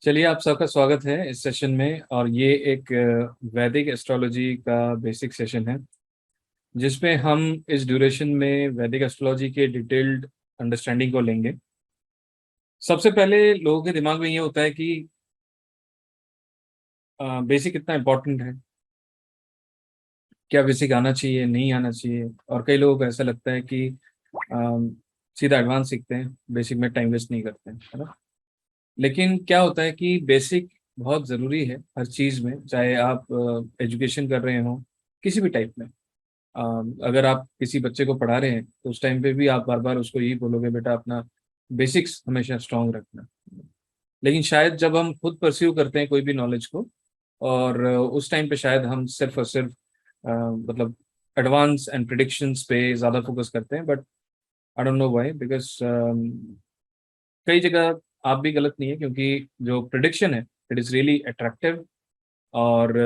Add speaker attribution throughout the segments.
Speaker 1: चलिए, आप सबका स्वागत है इस सेशन में। और ये एक वैदिक एस्ट्रोलॉजी का बेसिक सेशन है, जिसमें हम इस ड्यूरेशन में वैदिक एस्ट्रोलॉजी के डिटेल्ड अंडरस्टैंडिंग को लेंगे। सबसे पहले लोगों के दिमाग में ये होता है कि बेसिक कितना इम्पोर्टेंट है, क्या बेसिक आना चाहिए, नहीं आना चाहिए। और कई लोगों को ऐसा लगता है कि सीधा एडवांस सीखते हैं, बेसिक में टाइम वेस्ट नहीं करते हैं, है ना। लेकिन क्या होता है कि बेसिक बहुत ज़रूरी है हर चीज़ में, चाहे आप एजुकेशन कर रहे हो किसी भी टाइप में। अगर आप किसी बच्चे को पढ़ा रहे हैं तो उस टाइम पे भी आप बार बार उसको यही बोलोगे, बेटा अपना बेसिक्स हमेशा स्ट्रांग रखना। लेकिन शायद जब हम खुद परस्यू करते हैं कोई भी नॉलेज को, और उस टाइम पे शायद हम सिर्फ और सिर्फ मतलब एडवांस एंड प्रिडिक्शंस पे ज़्यादा फोकस करते हैं। But I don't know why, because कई जगह आप भी गलत नहीं है, क्योंकि जो प्रिडिक्शन है इट इज़ रियली अट्रैक्टिव। और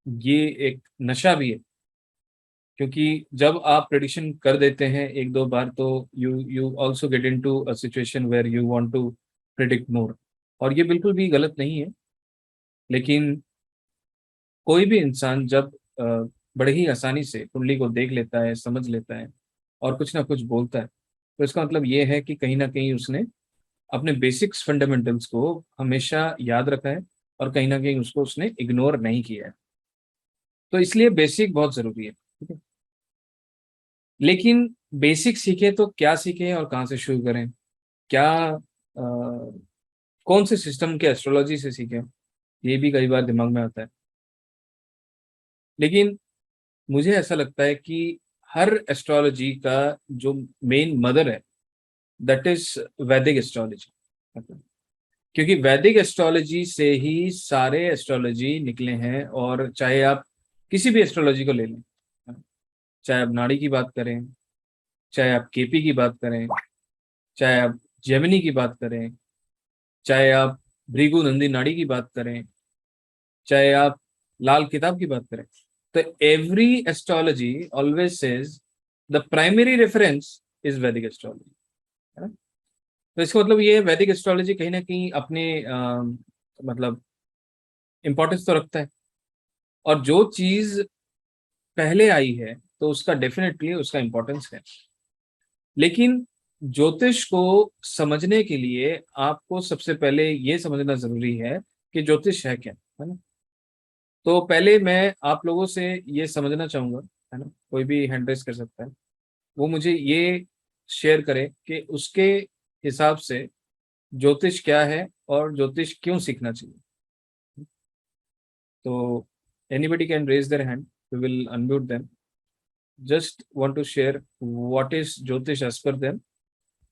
Speaker 1: ये एक नशा भी है, क्योंकि जब आप प्रेडिक्शन कर देते हैं एक दो बार तो you also get into a situation where you want to predict more. और ये बिल्कुल भी गलत नहीं है। लेकिन कोई भी इंसान जब अ, बड़े ही आसानी से कुंडली को देख लेता है, समझ लेता है और कुछ ना कुछ बोलता है, तो इसका मतलब ये है कि कहीं ना कहीं उसने अपने बेसिक्स फंडामेंटल्स को हमेशा याद रखा है, और कहीं ना कहीं उसको उसने इग्नोर नहीं किया है। तो इसलिए बेसिक बहुत जरूरी है, ठीक है। लेकिन बेसिक सीखे तो क्या सीखे और कहाँ से शुरू करें, क्या कौन से सिस्टम के एस्ट्रोलॉजी से सीखें, ये भी कई बार दिमाग में आता है। लेकिन मुझे ऐसा लगता है कि हर एस्ट्रोलॉजी का जो मेन मदर है दैट इज वैदिक एस्ट्रोलॉजी। क्योंकि वैदिक एस्ट्रोलॉजी से ही सारे एस्ट्रोलॉजी निकले हैं। और चाहे आप किसी भी एस्ट्रोलॉजी को ले लें, चाहे आप नाड़ी की बात करें, चाहे आप केपी की बात करें, चाहे आप जेमिनी की बात करें, चाहे आप भृगु नंदी नाड़ी की बात करें, चाहे आप लाल किताब की बात करें, तो every astrology always says the primary reference is वैदिक एस्ट्रोलॉजी, है ना। तो इसका मतलब ये है वैदिक एस्ट्रोलॉजी कहीं ना कहीं अपने मतलब इंपॉर्टेंस तो रखता है। और जो चीज पहले आई है तो उसका डेफिनेटली उसका इम्पोर्टेंस है। लेकिन ज्योतिष को समझने के लिए आपको सबसे पहले ये समझना जरूरी है कि ज्योतिष है क्या, है ना। तो पहले मैं आप लोगों से ये समझना चाहूंगा, है ना, कोई भी हैंड रेस कर सकता है, वो मुझे ये शेयर करे कि उसके हिसाब से ज्योतिष क्या है और ज्योतिष क्यों सीखना चाहिए। तो anybody can raise their hand, we will unmute them. Just want to share what is jyotish as per them,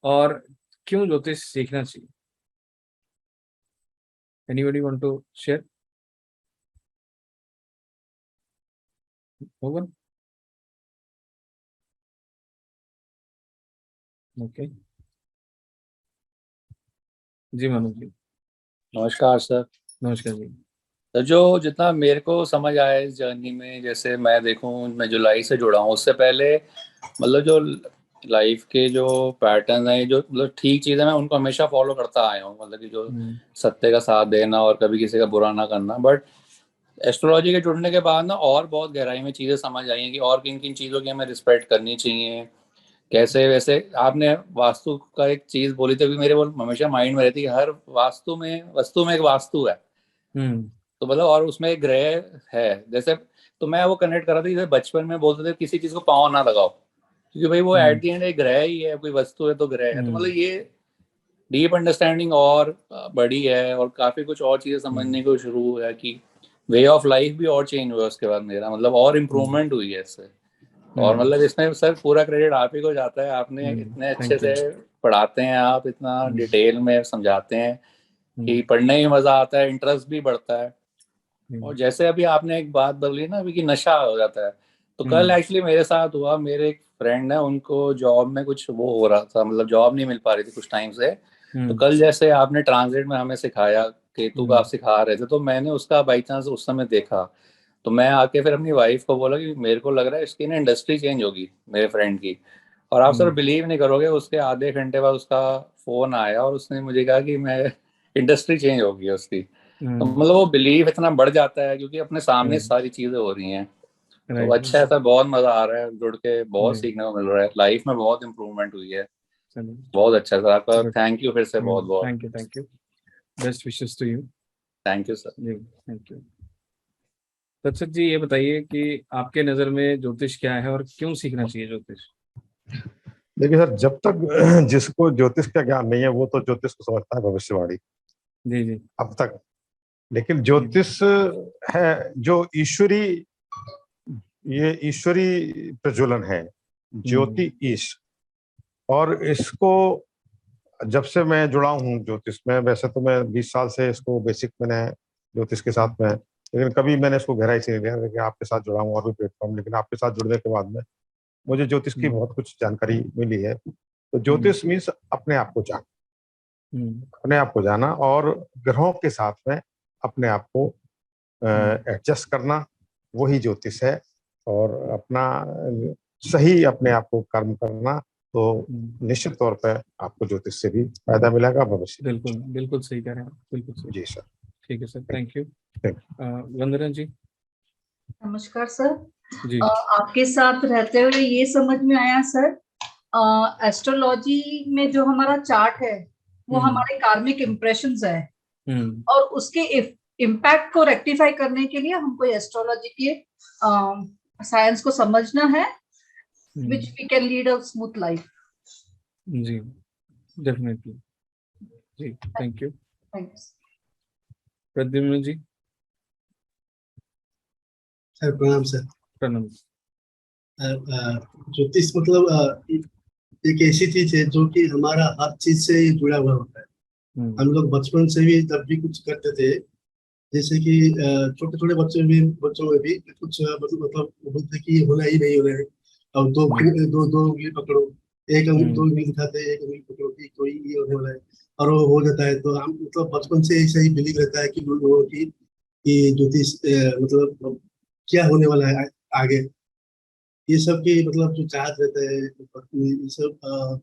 Speaker 1: और क्यों ज्योतिष सीखना चाहिए। Anybody want to share? होगा। ओके। जी मनोज जी।
Speaker 2: नमस्कार सर।
Speaker 1: नमस्कार जी।
Speaker 2: तो जो जितना मेरे को समझ आया इस जर्नी में, जैसे मैं देखूं, मैं जुलाई से जुड़ा हूं। उससे पहले मतलब जो लाइफ के जो पैटर्न है, जो मतलब ठीक चीज़ें, मैं उनको हमेशा फॉलो करता आया हूँ। मतलब कि जो
Speaker 1: हम्म।
Speaker 2: सत्य का साथ देना और कभी किसी का बुरा ना करना। बट एस्ट्रोलॉजी के जुड़ने के बाद ना और बहुत गहराई में चीज़ें समझ आई हैं कि और किन किन चीज़ों की हमें रिस्पेक्ट करनी चाहिए। कैसे वैसे आपने वास्तु का एक चीज़ बोली थी, अभी मेरे वो हमेशा माइंड में रहती है। हर वस्तु में एक वास्तु है।
Speaker 1: हम्म।
Speaker 2: तो मतलब और उसमें एक ग्रह है जैसे। तो मैं वो कनेक्ट कर रहा था, जैसे बचपन में बोलते थे किसी चीज को पाँव ना लगाओ, क्योंकि भाई वो
Speaker 1: हम्म।
Speaker 2: एट द एंड एक ग्रह ही है, कोई वस्तु है तो ग्रह है। तो मतलब
Speaker 1: हम्म।
Speaker 2: ये डीप अंडरस्टैंडिंग और बड़ी है, और काफी कुछ और चीजें
Speaker 1: हम्म।
Speaker 2: समझने को शुरू हुआ है कि वे ऑफ लाइफ भी और चेंज हुआ उसके बाद मेरा, मतलब और
Speaker 1: हम्म।
Speaker 2: इम्प्रूवमेंट हुई है इससे। और
Speaker 1: हम्म।
Speaker 2: मतलब इसमें सर पूरा क्रेडिट आप ही को जाता है। आपने इतने अच्छे
Speaker 1: थैंक यू।
Speaker 2: से पढ़ाते हैं, आप इतना
Speaker 1: हम्म।
Speaker 2: डिटेल में समझाते हैं
Speaker 1: हम्म।
Speaker 2: कि पढ़ने में मजा आता है, इंटरेस्ट भी बढ़ता है।
Speaker 1: हम्म।
Speaker 2: और जैसे अभी आपने एक बात बोली ना अभी कि नशा हो जाता है, तो कल
Speaker 1: हम्म।
Speaker 2: एक्चुअली मेरे साथ हुआ। मेरे एक फ्रेंड है, उनको जॉब में कुछ वो हो रहा था, मतलब जॉब नहीं मिल पा रही थी कुछ टाइम से। तो
Speaker 1: हम्म।
Speaker 2: कल जैसे आपने ट्रांसलेट में हमें सिखाया, केतु का आप
Speaker 1: हम्म।
Speaker 2: सिखा रहे थे, तो मैंने उसका बाई चांस उस समय देखा। तो मैं आके फिर अपनी वाइफ को बोला कि मेरे को लग रहा है इसकी ना इंडस्ट्री चेंज होगी, मेरे फ्रेंड की। और आप सर
Speaker 1: हम्म।
Speaker 2: बिलीव नहीं करोगे, उसके आधे घंटे बाद उसका फोन आया और उसने मुझे कहा कि मैं इंडस्ट्री चेंज हो गई है उसकी। तो
Speaker 1: हम्म,
Speaker 2: मतलब वो बिलीव इतना बढ़ जाता है क्योंकि अपने सामने
Speaker 1: राइट
Speaker 2: सारी चीजें हो रही हैं। तो
Speaker 1: राइट।
Speaker 2: अच्छा है सर, बहुत मजा आ रहा है जुड़ के, बहुत
Speaker 1: जी
Speaker 2: सीखने को मिल रहा है, लाइफ में बहुत इंप्रूवमेंट हुई है।
Speaker 1: चलिए
Speaker 2: बहुत अच्छा है सर, आपका
Speaker 1: गुड।
Speaker 2: थैंक यू फिर से बहुत बहुत।
Speaker 1: Thank you thank you. Best wishes to you.
Speaker 2: Thank you sir.
Speaker 1: जी थैंक यू। दर्शक जी ये बताइए कि आपके नज़र में ज्योतिष क्या है और क्यों सीखना चाहिए ज्योतिष?
Speaker 3: देखिए सर, जब तक जिसको ज्योतिष का ज्ञान नहीं है वो तो ज्योतिष को समझता है भविष्यवाणी
Speaker 1: जी जी
Speaker 3: अब तक। लेकिन
Speaker 1: जी।
Speaker 3: ज्योतिष है जो ईश्वरी, ये ईश्वरी प्रज्वलन है,
Speaker 1: हम्म
Speaker 3: ज्योति ईश। और इसको जब से मैं जुड़ा हूँ ज्योतिष में, वैसे तो मैं 20 साल से इसको बेसिक मैंने ज्योतिष के साथ में, लेकिन कभी मैंने इसको गहराई से नहीं लिया। लेकिन आपके साथ जुड़ा हूँ और भी प्लेटफॉर्म, लेकिन आपके साथ जुड़ने के बाद में मुझे ज्योतिष की
Speaker 1: हम्म
Speaker 3: बहुत कुछ जानकारी मिली है। तो
Speaker 1: हम्म
Speaker 3: ज्योतिष मीन्स अपने आप को जाना,
Speaker 1: हम्म
Speaker 3: अपने आप को जाना और ग्रहों के साथ में अपने आप को
Speaker 1: हम्म
Speaker 3: एडजस्ट करना, वही ज्योतिष है। और अपना सही अपने आप को कर्म करना, तो
Speaker 1: हम्म।
Speaker 3: निश्चित तौर पर आपको ज्योतिष से भी फायदा मिलेगा भविष्य में।
Speaker 1: बिल्कुल बिल्कुल सही कह रहे हैं आप, बिल्कुल सही।
Speaker 3: जी सर।
Speaker 1: ठीक है sir,
Speaker 3: thank
Speaker 1: thank you.
Speaker 3: Thank
Speaker 1: Vandana ji.
Speaker 4: नमस्कार सर।
Speaker 1: जी
Speaker 4: आपके साथ रहते हुए ये समझ में आया सर, एस्ट्रोलॉजी में जो हमारा चार्ट है वो
Speaker 1: हम्म
Speaker 4: हमारे कार्मिक इम्प्रेशंस है,
Speaker 1: हम्म
Speaker 4: और उसके इम्पैक्ट को रेक्टिफाई करने के लिए हमको एस्ट्रोलॉजी के साइंस को समझना है, which we can lead a smooth life.
Speaker 1: जी डेफिनेटली। जी thank you.
Speaker 4: Thanks.
Speaker 1: Pradyumn ji.
Speaker 5: Sir प्रणाम सर।
Speaker 1: प्रणाम।
Speaker 5: ज्योतिष मतलब एक ऐसी चीज है जो कि हमारा हर चीज से जुड़ा हुआ होता है।
Speaker 1: हम्म
Speaker 5: हम लोग बचपन से भी जब भी कुछ करते थे, जैसे कि छोटे छोटे बच्चों में भी कुछ मतलब बोलते कि ये होना ही नहीं होना है, और
Speaker 1: हम्म
Speaker 5: दो दो उंगली पकड़ो, एक दो
Speaker 1: हम्म
Speaker 5: उंगली दिखाते हैं, एक उंगली पकड़ो कि कोई ये होने वाला है, और वो हो जाता है। तो हम मतलब बचपन से ऐसा ही बिलीव रहता है कि लोगों की कि ज्योतिष मतलब क्या होने वाला है आगे, ये सब की मतलब जो चाहत रहता है, ये सब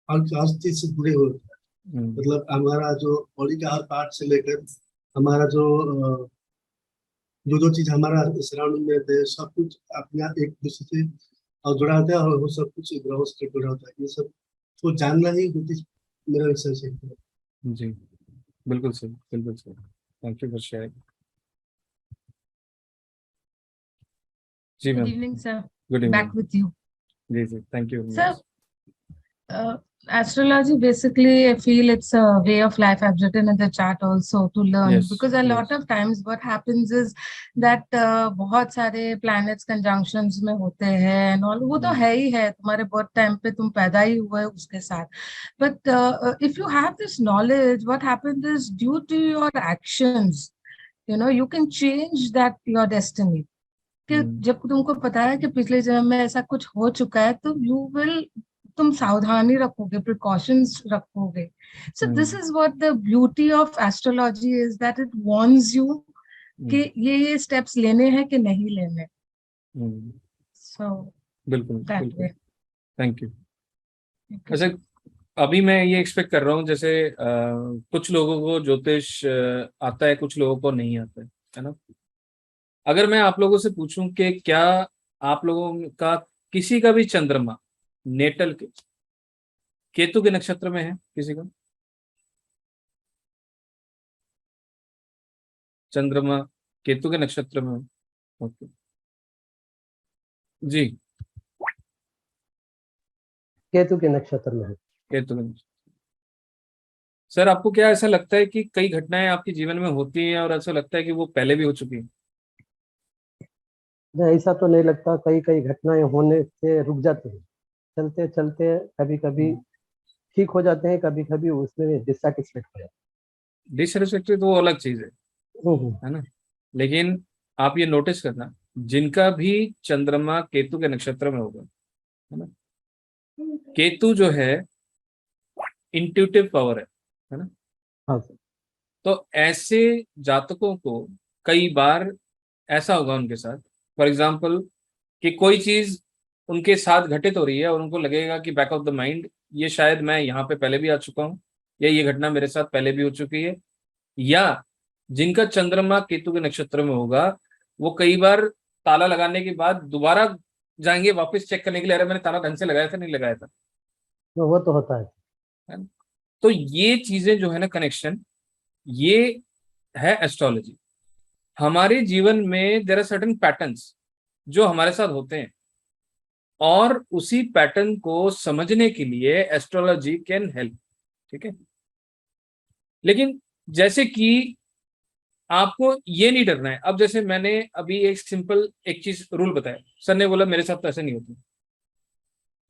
Speaker 5: हर चीज से जुड़े हुए होते हैं।
Speaker 1: हम्म
Speaker 5: मतलब हमारा जो बॉडी का हर पार्ट से लेकर हमारा जो जो जो चीज हमारा सराउंडिंग में रहते हैं, सब कुछ अपने आप एक दूसरे से जुड़ा होता है, और वो सब कुछ ग्रहों से जुड़ा होता है। ये सब को जानना ही ज्योतिष मेरा रिसर्च है।
Speaker 1: जी बिल्कुल सही, बिल्कुल सही। Thank you for sharing. जी
Speaker 6: Good
Speaker 1: ma'am.
Speaker 6: evening, sir.
Speaker 1: Good
Speaker 6: Back
Speaker 1: evening.
Speaker 6: with you.
Speaker 1: जी जी thank you very
Speaker 6: Sir,
Speaker 1: much.
Speaker 6: astrology basically, I feel it's a way of life. I've written in the chart also to learn,
Speaker 1: yes
Speaker 6: because a lot
Speaker 1: yes.
Speaker 6: of times what happens is that बहुत सारे planets conjunctions में होते हैं and all, वो तो है ही है, तुम्हारे birth time पे तुम पैदा ही हुए उसके साथ. But if you have this knowledge, what happens is due to your actions, you can change that your destiny. कि जब तुमको पता है कि पिछले जन्म में ऐसा कुछ हो चुका है, तो तुम सावधानी रखोगे, प्रिकॉशंस रखोगे. So this is what the beauty of astrology is, that it warns you कि ये स्टेप्स लेने हैं कि नहीं लेने. सो
Speaker 1: बिल्कुल
Speaker 6: दैट
Speaker 1: बिल्कुल।
Speaker 6: वे.
Speaker 1: Thank you. अच्छा, अभी मैं ये एक्सपेक्ट कर रहा हूँ जैसे कुछ लोगों को ज्योतिष आता है, कुछ लोगों को नहीं आता है ना? अगर मैं आप लोगों से पूछूं कि क्या आप लोगों का किसी का भी चंद्रमा नेटल के केतु के नक्षत्र में है? किसी का चंद्रमा केतु के नक्षत्र में है? ओके जी,
Speaker 7: केतु के नक्षत्र में है।
Speaker 1: केतु के नक्षत्र। सर आपको क्या ऐसा लगता है कि कई घटनाएं आपके जीवन में होती हैं और ऐसा लगता है कि वो पहले भी हो चुकी हैं?
Speaker 7: नहीं, ऐसा तो नहीं लगता। कई कई घटनाएं होने से रुक जाते हैं, चलते चलते कभी कभी ठीक हो जाते हैं, कभी कभी उसमें डिससेटिस्फेक्ट हो जाते
Speaker 1: डिसरेस्पेक्ट तो वो अलग चीज
Speaker 7: हैं।
Speaker 1: है ना? लेकिन आप ये नोटिस करना, जिनका भी चंद्रमा केतु के नक्षत्र में होगा, है ना, केतु जो है इंट्यूटिव पावर है ना?
Speaker 7: हाँ सर।
Speaker 1: तो ऐसे जातकों को कई बार ऐसा होगा उनके साथ, फॉर एग्जाम्पल, कि कोई चीज उनके साथ घटित हो रही है और उनको लगेगा कि बैक ऑफ द माइंड ये शायद मैं यहाँ पे पहले भी आ चुका हूँ, या ये घटना मेरे साथ पहले भी हो चुकी है, या जिनका चंद्रमा केतु के नक्षत्र में होगा, वो कई बार ताला लगाने के बाद दोबारा जाएंगे वापस चेक करने के लिए, अरे मैंने ताला ढंग से लगाया था नहीं लगाया था,
Speaker 7: वो तो होता है।
Speaker 1: है ना? तो ये चीजें जो है ना, कनेक्शन, ये है एस्ट्रोलॉजी। हमारे जीवन में देयर आर सर्टेन पैटर्न्स जो हमारे साथ होते हैं, और उसी पैटर्न को समझने के लिए एस्ट्रोलॉजी कैन हेल्प। ठीक है, लेकिन जैसे कि आपको ये नहीं डरना है। अब जैसे मैंने अभी एक सिंपल एक चीज रूल बताया, सर ने बोला मेरे साथ तो ऐसे नहीं होती,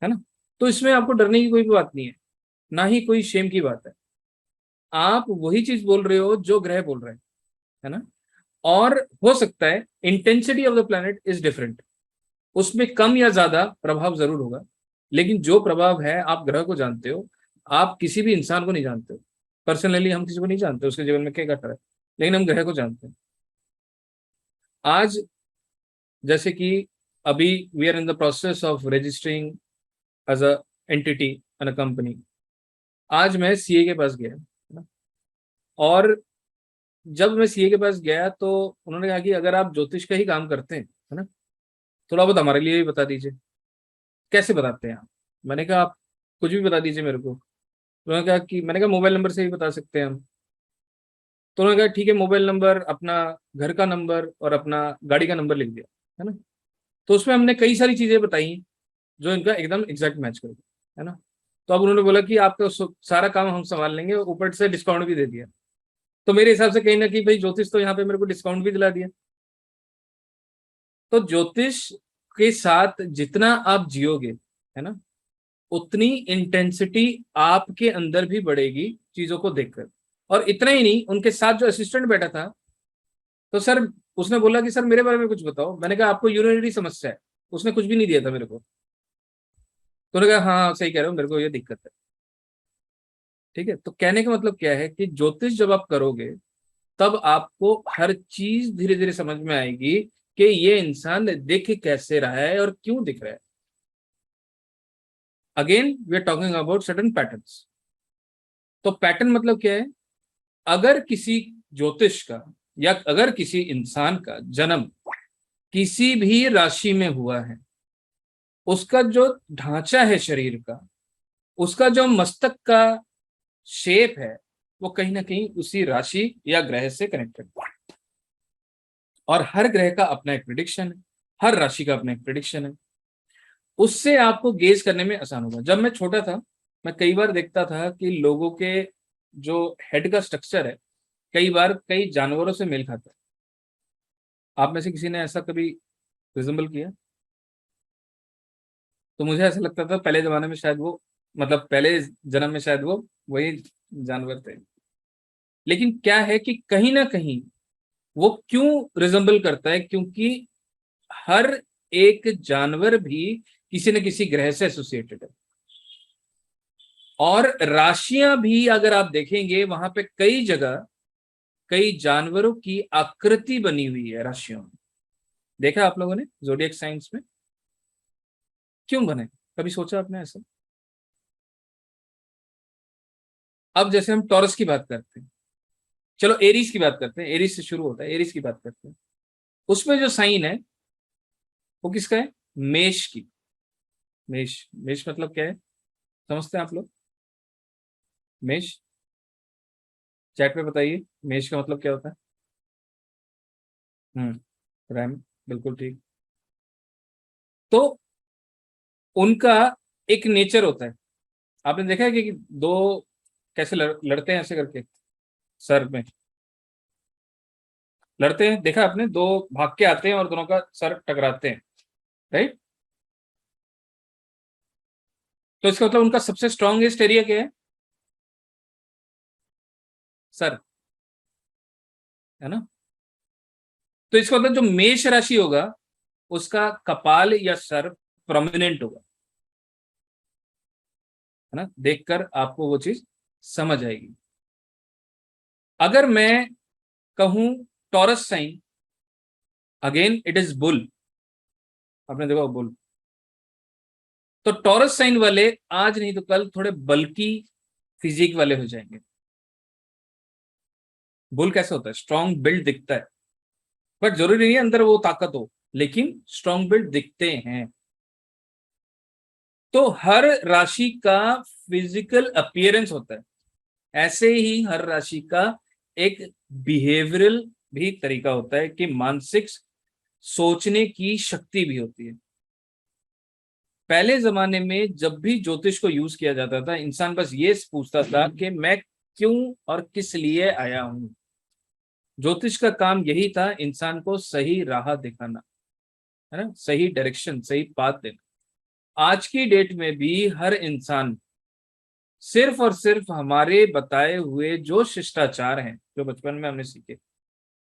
Speaker 1: है ना, तो इसमें आपको डरने की कोई भी बात नहीं है, ना ही कोई शेम की बात है। आप वही चीज बोल रहे हो जो ग्रह बोल रहे हैं, है ना, और हो सकता है intensity of the planet is different, उसमें कम या ज्यादा प्रभाव जरूर होगा, लेकिन जो प्रभाव है आप ग्रह को जानते हो, आप किसी भी इंसान को नहीं जानते हो। पर्सनली हम किसी को नहीं जानते उसके जीवन में क्या घट रहा है, लेकिन हम ग्रह को जानते हैं। आज जैसे कि अभी we are in the process of registering as a entity and a company. आज मैं सीए के पास गया, है ना, और जब मैं सीए के पास गया तो उन्होंने कहा कि अगर आप ज्योतिष का ही काम करते हैं, है ना, थोड़ा बहुत हमारे लिए भी बता दीजिए। कैसे बताते हैं आप? मैंने कहा आप कुछ भी बता दीजिए मेरे को। उन्होंने कहा कि, मैंने कहा मोबाइल नंबर से ही बता सकते हैं हम। तो उन्होंने कहा ठीक है, मोबाइल नंबर, अपना घर का नंबर और अपना गाड़ी का नंबर लिख दिया, है ना। तो उसमें हमने कई सारी चीजें बताई जो इनका एकदम एग्जैक्ट मैच कर गया, है ना। तो अब उन्होंने बोला कि आपका सारा काम हम संभाल लेंगे, ऊपर से डिस्काउंट भी दे दिया। तो मेरे हिसाब से कहीं ना कहीं भाई ज्योतिष तो यहाँ पे मेरे को डिस्काउंट भी दिला दिया। तो ज्योतिष के साथ जितना आप जियोगे, है ना, उतनी इंटेंसिटी आपके अंदर भी बढ़ेगी चीजों को देखकर। और इतना ही नहीं, उनके साथ जो असिस्टेंट बैठा था, तो सर उसने बोला कि सर मेरे बारे में कुछ बताओ। मैंने कहा आपको यूरिनरी समस्या है। उसने कुछ भी नहीं दिया था मेरे को। तो उन्होंने कहा हाँ सही कह रहे हो, मेरे को ये दिक्कत है। ठीक है, तो कहने का मतलब क्या है कि ज्योतिष जब आप करोगे तब आपको हर चीज धीरे धीरे समझ में आएगी कि ये इंसान दिख कैसे रहा है और क्यों दिख रहा है। Again we are talking about certain patterns. तो पैटर्न मतलब क्या है? अगर किसी ज्योतिष का या अगर किसी इंसान का जन्म किसी भी राशि में हुआ है, उसका जो ढांचा है शरीर का, उसका जो मस्तक का शेप है, वो कहीं ना कहीं उसी राशि या ग्रह से कनेक्टेड है। और हर ग्रह का अपना एक प्रिडिक्शन है, हर राशि का अपना एक प्रिडिक्शन है। उससे आपको गेज करने में आसान होगा। जब मैं छोटा था, मैं कई बार देखता था कि लोगों के जो हेड का स्ट्रक्चर है कई बार कई जानवरों से मेल खाता है। आप में से किसी ने ऐसा कभी रिजेंबल किया? तो मुझे ऐसा लगता था पहले जमाने में शायद वो, मतलब पहले जन्म में शायद वो वही जानवर थे। लेकिन क्या है कि कहीं ना कहीं वो क्यों रिजेंबल करता है? क्योंकि हर एक जानवर भी किसी न किसी ग्रह से एसोसिएटेड है। और राशियां भी अगर आप देखेंगे, वहां पे कई जगह कई जानवरों की आकृति बनी हुई है राशियों में। देखा आप लोगों ने ज़ोडिएक साइंस में? क्यों बने? कभी सोचा आपने ऐसा? अब जैसे हम टॉरस की बात करते हैं, चलो एरीज की बात करते हैं, एरीज से शुरू होता है, एरीज की बात करते हैं। उसमें जो साइन है वो किसका है? मेष की। मेष, मेष मतलब क्या है समझते हैं आप लोग? मेष, चैट में बताइए मेष का मतलब क्या होता है? रैम, बिल्कुल ठीक। तो उनका एक नेचर होता है। आपने देखा है कि दो कैसे लड़ते हैं ऐसे करके सर में लड़ते हैं, देखा आपने? दो भाग के आते हैं और दोनों का सर टकराते हैं, राइट? तो इसका मतलब उनका सबसे स्ट्रॉन्गेस्ट एरिया क्या है? सर, है ना। तो इसका मतलब जो मेष राशि होगा उसका कपाल या सर प्रोमिनेंट होगा, है ना। देखकर आपको वो चीज समझ आएगी। अगर मैं कहूं Taurus sign, again it is bull. आपने देखा बुल? तो टॉरस साइन वाले आज नहीं तो कल थोड़े बल्की फिजिक वाले हो जाएंगे। बुल कैसे होता है? स्ट्रॉन्ग बिल्ड दिखता है, बट जरूरी नहीं है अंदर वो ताकत हो, लेकिन स्ट्रॉन्ग बिल्ड दिखते हैं। तो हर राशि का फिजिकल अपीयरेंस होता है, ऐसे ही हर राशि का एक बिहेवियरल भी तरीका होता है कि मानसिक सोचने की शक्ति भी होती है। पहले जमाने में जब भी ज्योतिष को यूज किया जाता था, इंसान बस ये पूछता था कि मैं क्यों और किस लिए आया हूं। ज्योतिष का काम यही था, इंसान को सही राह दिखाना, है ना, सही डायरेक्शन, सही पाथ देना। आज की डेट में भी हर इंसान सिर्फ और सिर्फ हमारे बताए हुए जो शिष्टाचार हैं, जो बचपन में हमने सीखे,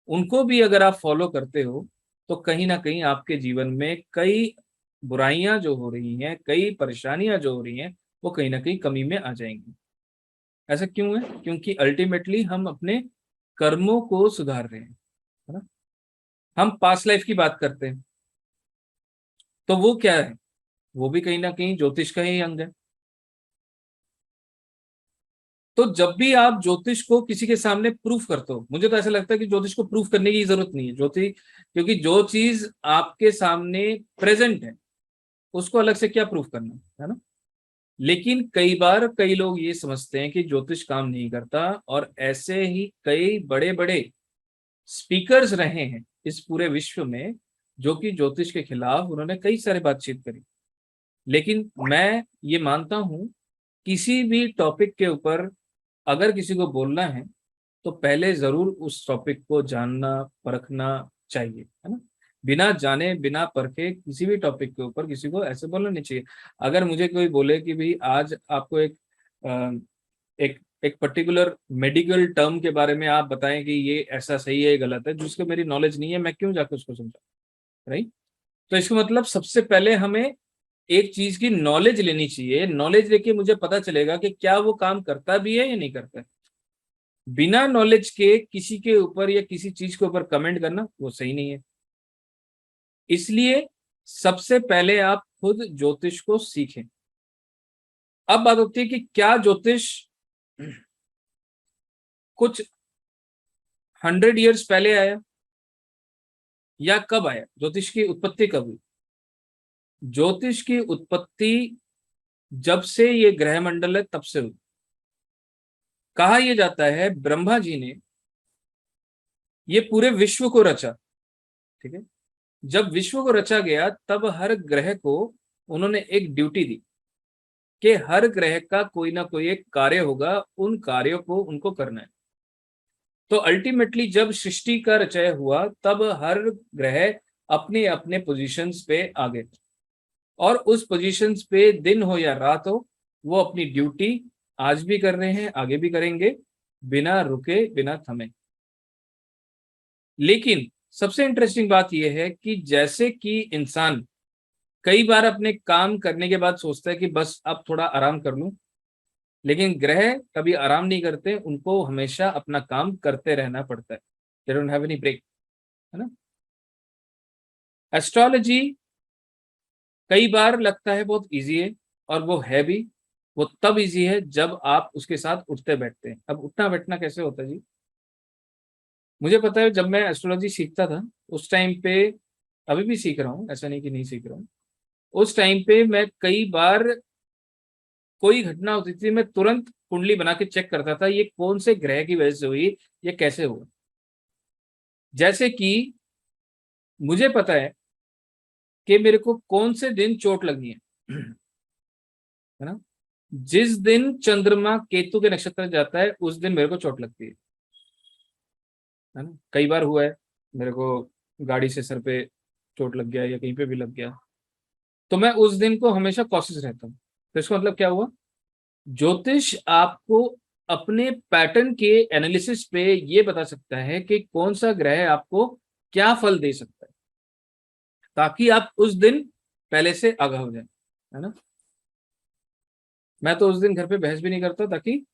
Speaker 1: उनको भी अगर आप फॉलो करते हो तो कहीं ना कहीं आपके जीवन में कई बुराइयां जो हो रही हैं, कई परेशानियां जो हो रही हैं, वो कहीं ना कहीं कमी में आ जाएंगी। ऐसा क्यों है? क्योंकि अल्टीमेटली हम अपने कर्मों को सुधार रहे हैं, है ना। हम पास्ट लाइफ की बात करते हैं, तो वो क्या है? वो भी कहीं ना कहीं ज्योतिष का ही अंग है। तो जब भी आप ज्योतिष को किसी के सामने प्रूफ करते हो, मुझे तो ऐसा लगता है कि ज्योतिष को प्रूफ करने की जरूरत नहीं है। ज्योतिष, क्योंकि जो चीज आपके सामने प्रेजेंट है उसको अलग से क्या प्रूफ करना, है ना। लेकिन कई बार कई लोग ये समझते हैं कि ज्योतिष काम नहीं करता, और ऐसे ही कई बड़े बड़े स्पीकर्स रहे हैं इस पूरे विश्व में जो कि ज्योतिष के खिलाफ उन्होंने कई सारे बातचीत करी। लेकिन मैं ये मानता हूं, किसी भी टॉपिक के ऊपर अगर किसी को बोलना है तो पहले जरूर उस टॉपिक को जानना परखना चाहिए, है ना। बिना जाने बिना परखे किसी भी टॉपिक के ऊपर किसी को ऐसे बोलना नहीं चाहिए। अगर मुझे कोई बोले कि भाई आज आपको एक एक पर्टिकुलर मेडिकल टर्म के बारे में आप बताएं कि ये ऐसा सही है गलत है, जिसको मेरी नॉलेज नहीं है, मैं क्यों जाकर उसको समझा, राइट। तो इसका मतलब सबसे पहले हमें एक चीज की नॉलेज लेनी चाहिए। नॉलेज लेके मुझे पता चलेगा कि क्या वो काम करता भी है या नहीं करता है। बिना नॉलेज के किसी के ऊपर या किसी चीज के ऊपर कमेंट करना वो सही नहीं है। इसलिए सबसे पहले आप खुद ज्योतिष को सीखें। अब बात होती है कि क्या ज्योतिष कुछ 100 ईयर्स पहले आया या कब आया? ज्योतिष की उत्पत्ति कब हुई? ज्योतिष की उत्पत्ति जब से ये ग्रह मंडल है तब से हुई। कहा यह जाता है ब्रह्मा जी ने ये पूरे विश्व को रचा, ठीक है। जब विश्व को रचा गया तब हर ग्रह को उन्होंने एक ड्यूटी दी कि हर ग्रह का कोई ना कोई एक कार्य होगा, उन कार्यों को उनको करना है। तो अल्टीमेटली जब सृष्टि का रचय हुआ तब हर ग्रह अपने अपने पोजीशंस पे आ गए, और उस पोजीशंस पे दिन हो या रात हो, वो अपनी ड्यूटी आज भी कर रहे हैं, आगे भी करेंगे, बिना रुके बिना थमे। लेकिन सबसे इंटरेस्टिंग बात यह है कि जैसे कि इंसान कई बार अपने काम करने के बाद सोचता है कि बस अब थोड़ा आराम कर लूं, लेकिन ग्रह कभी आराम नहीं करते, उनको हमेशा अपना काम करते रहना पड़ता है। They don't have any break, है ना। एस्ट्रोलॉजी कई बार लगता है बहुत इजी है, और वो है भी। वो तब इजी है जब आप उसके साथ उठते बैठते हैं। अब उठना बैठना कैसे होता है जी? मुझे पता है जब मैं एस्ट्रोलॉजी सीखता था उस टाइम पे, अभी भी सीख रहा हूँ, ऐसा नहीं कि नहीं सीख रहा हूँ, उस टाइम पे मैं कई बार कोई घटना होती थी मैं तुरंत कुंडली बना के चेक करता था ये कौन से ग्रह की वजह से हुई, ये कैसे हुआ। जैसे कि मुझे पता है कि मेरे को कौन से दिन चोट लगनी है ना। जिस दिन चंद्रमा केतु के नक्षत्र जाता है उस दिन मेरे को चोट लगती है ना। कई बार हुआ है मेरे को, गाड़ी से सर पे चोट लग गया या कहीं पे भी लग गया, तो मैं उस दिन को हमेशा कॉशियस रहता हूँ। तो इसका मतलब क्या हुआ? ज्योतिष आपको अपने पैटर्न के एनालिसिस पे ये बता सकता है कि कौन सा ग्रह आपको क्या फल दे सकता है, ताकि आप उस दिन पहले से आगाह हो जाए, है ना। मैं तो उस दिन घर पे बहस भी नहीं करता ताकि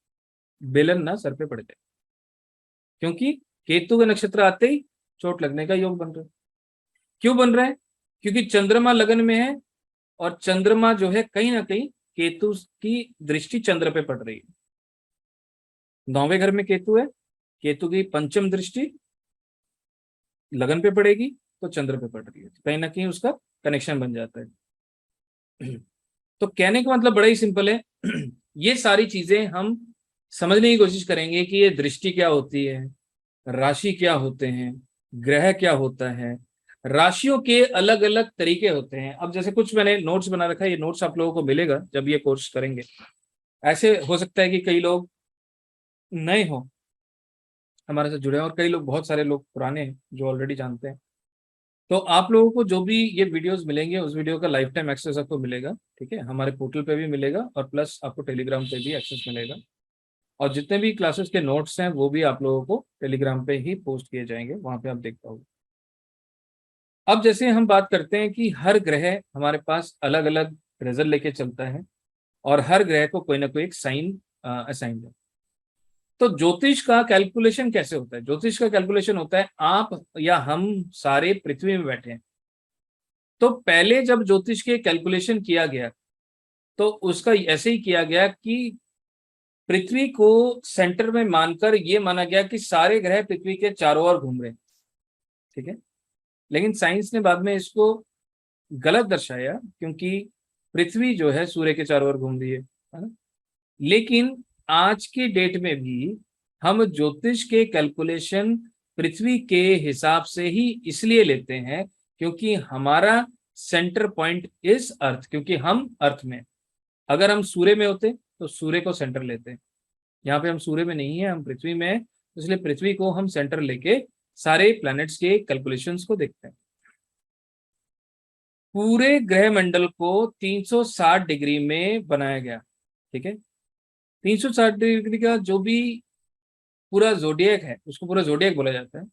Speaker 1: बेलन ना सर पे पड़ जाए, क्योंकि केतु के नक्षत्र आते ही चोट लगने का योग बन रहा है। क्यों बन रहा है? क्योंकि चंद्रमा लगन में है, और चंद्रमा जो है कहीं ना कहीं केतु की दृष्टि चंद्र पे पड़ रही है। 9वें घर में केतु है, केतु की पंचम दृष्टि लगन पे पड़ेगी तो चंद्र पे पड़ रही है, कहीं ना कहीं उसका कनेक्शन बन जाता है। तो कहने का मतलब बड़ा ही सिंपल है। ये सारी चीजें हम समझने की कोशिश करेंगे कि ये दृष्टि क्या होती है, राशि क्या होते हैं, ग्रह क्या होता है, राशियों के अलग अलग तरीके होते हैं। अब जैसे कुछ मैंने नोट्स बना रखा है, ये नोट्स आप लोगों को मिलेगा जब ये कोर्स करेंगे। ऐसे हो सकता है कि कई लोग नए हो हमारे साथ जुड़े हैं और कई लोग, बहुत सारे लोग पुराने हैं जो ऑलरेडी जानते हैं। तो आप लोगों को जो भी ये वीडियोस मिलेंगे उस वीडियो का लाइफ टाइम एक्सेस आपको मिलेगा, ठीक है, हमारे पोर्टल पे भी मिलेगा और प्लस आपको टेलीग्राम पे भी एक्सेस मिलेगा। और जितने भी क्लासेस के नोट्स हैं वो भी आप लोगों को टेलीग्राम पे ही पोस्ट किए जाएंगे, वहां पे आप देख पाओगे। अब जैसे हम बात करते हैं कि हर ग्रह हमारे पास अलग अलग रिजल्ट लेके चलता है और हर ग्रह को कोई ना कोई एक साइन असाइन है। तो ज्योतिष का कैलकुलेशन कैसे होता है? ज्योतिष का कैलकुलेशन होता है, आप या हम सारे पृथ्वी में बैठे हैं, तो पहले जब ज्योतिष के कैलकुलेशन किया गया तो उसका ऐसे ही किया गया कि पृथ्वी को सेंटर में मानकर ये माना गया कि सारे ग्रह पृथ्वी के चारों ओर घूम रहे हैं, ठीक है। लेकिन साइंस ने बाद में इसको गलत दर्शाया, क्योंकि पृथ्वी जो है सूर्य के चारों ओर घूम रही है ना। लेकिन आज के डेट में भी हम ज्योतिष के कैलकुलेशन पृथ्वी के हिसाब से ही इसलिए लेते हैं क्योंकि हमारा सेंटर पॉइंट इज अर्थ, क्योंकि हम अर्थ में, अगर हम सूर्य में होते तो सूर्य को सेंटर लेते हैं। यहाँ पे हम सूर्य में नहीं है, हम पृथ्वी में है, इसलिए पृथ्वी को हम सेंटर लेके सारे प्लैनेट्स के कैलकुलेशंस को देखते हैं। पूरे ग्रह मंडल को 360 डिग्री में बनाया गया, ठीक है। 360 डिग्री का जो भी पूरा जोडियक है उसको पूरा जोडियक बोला जाता है।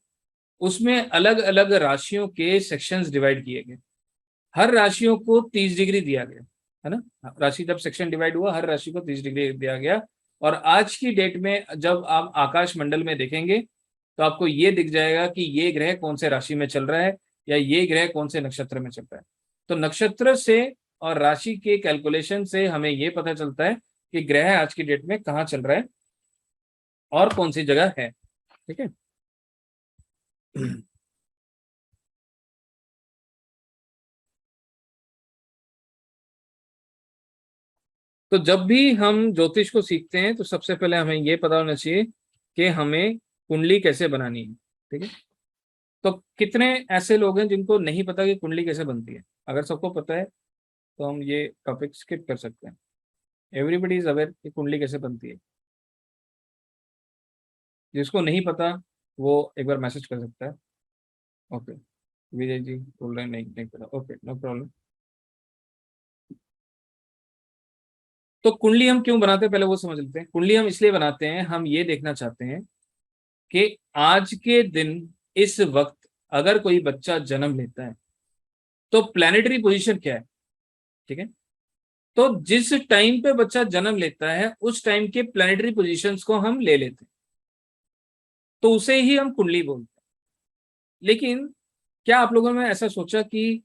Speaker 1: उसमें अलग अलग राशियों के सेक्शंस डिवाइड किए गए, हर राशियों को 30 डिग्री दिया गया, है ना। राशि जब सेक्शन डिवाइड हुआ हर राशि को 30 डिग्री दिया गया। और आज की डेट में जब आप आकाश मंडल में देखेंगे तो आपको ये दिख जाएगा कि ये ग्रह कौन से राशि में चल रहा है या ये ग्रह कौन से नक्षत्र में चल रहा है। तो नक्षत्र से और राशि के कैलकुलेशन से हमें ये पता चलता है कि ग्रह आज की डेट में कहाँ चल रहा है और कौन सी जगह है, ठीक है। तो जब भी हम ज्योतिष को सीखते हैं तो सबसे पहले हमें ये पता होना चाहिए कि हमें कुंडली कैसे बनानी है, ठीक है। तो कितने ऐसे लोग हैं जिनको नहीं पता कि कुंडली कैसे बनती है? अगर सबको पता है तो हम ये टॉपिक स्किप कर सकते हैं। एवरीबडी इज अवेयर कि कुंडली कैसे बनती है। जिसको नहीं पता वो एक बार मैसेज कर सकता है। ओके, विजय जी बोल रहे हैं नहीं नहीं पता, ओके नो प्रॉब्लम। तो कुंडली हम क्यों बनाते हैं पहले वो समझ लेते हैं। कुंडली हम इसलिए बनाते हैं, हम ये देखना चाहते हैं कि आज के दिन इस वक्त अगर कोई बच्चा जन्म लेता है तो प्लैनेटरी पोजीशन क्या है, ठीक है। तो जिस टाइम पे बच्चा जन्म लेता है उस टाइम के प्लैनेटरी पोजीशंस को हम ले लेते हैं, तो उसे ही हम कुंडली बोलते हैं। लेकिन क्या आप लोगों ने ऐसा सोचा कि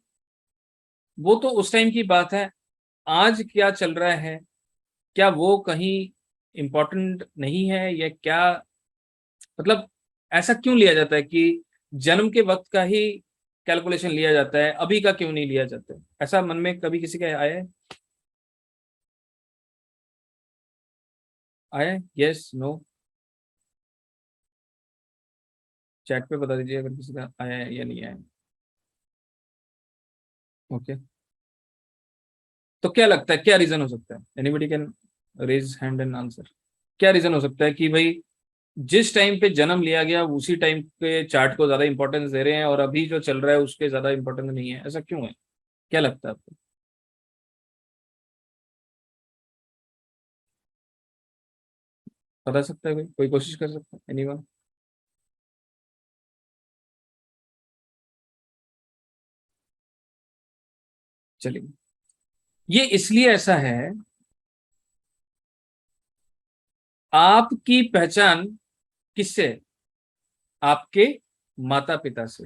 Speaker 1: वो तो उस टाइम की बात है, आज क्या चल रहा है, क्या वो कहीं इंपॉर्टेंट नहीं है या क्या? मतलब ऐसा क्यों लिया जाता है कि जन्म के वक्त का ही कैलकुलेशन लिया जाता है, अभी का क्यों नहीं लिया जाता है? ऐसा मन में कभी किसी का आया है? आया? Yes no? चैट पे बता दीजिए अगर किसी का आया है या नहीं आया। ओके, तो क्या लगता है क्या रीजन हो सकता है? Anybody can raise hand and answer. क्या रीजन हो सकता है कि भाई जिस टाइम पे जन्म लिया गया उसी टाइम पे चार्ट को ज्यादा इंपॉर्टेंस दे रहे हैं और अभी जो चल रहा है उसके ज्यादा इंपॉर्टेंस नहीं है? ऐसा क्यों है? क्या लगता है आपको? बता सकता है कोई कोशिश कर सकता है? एनीवन? चलिए, ये इसलिए ऐसा है, आपकी पहचान किससे है? आपके माता पिता से,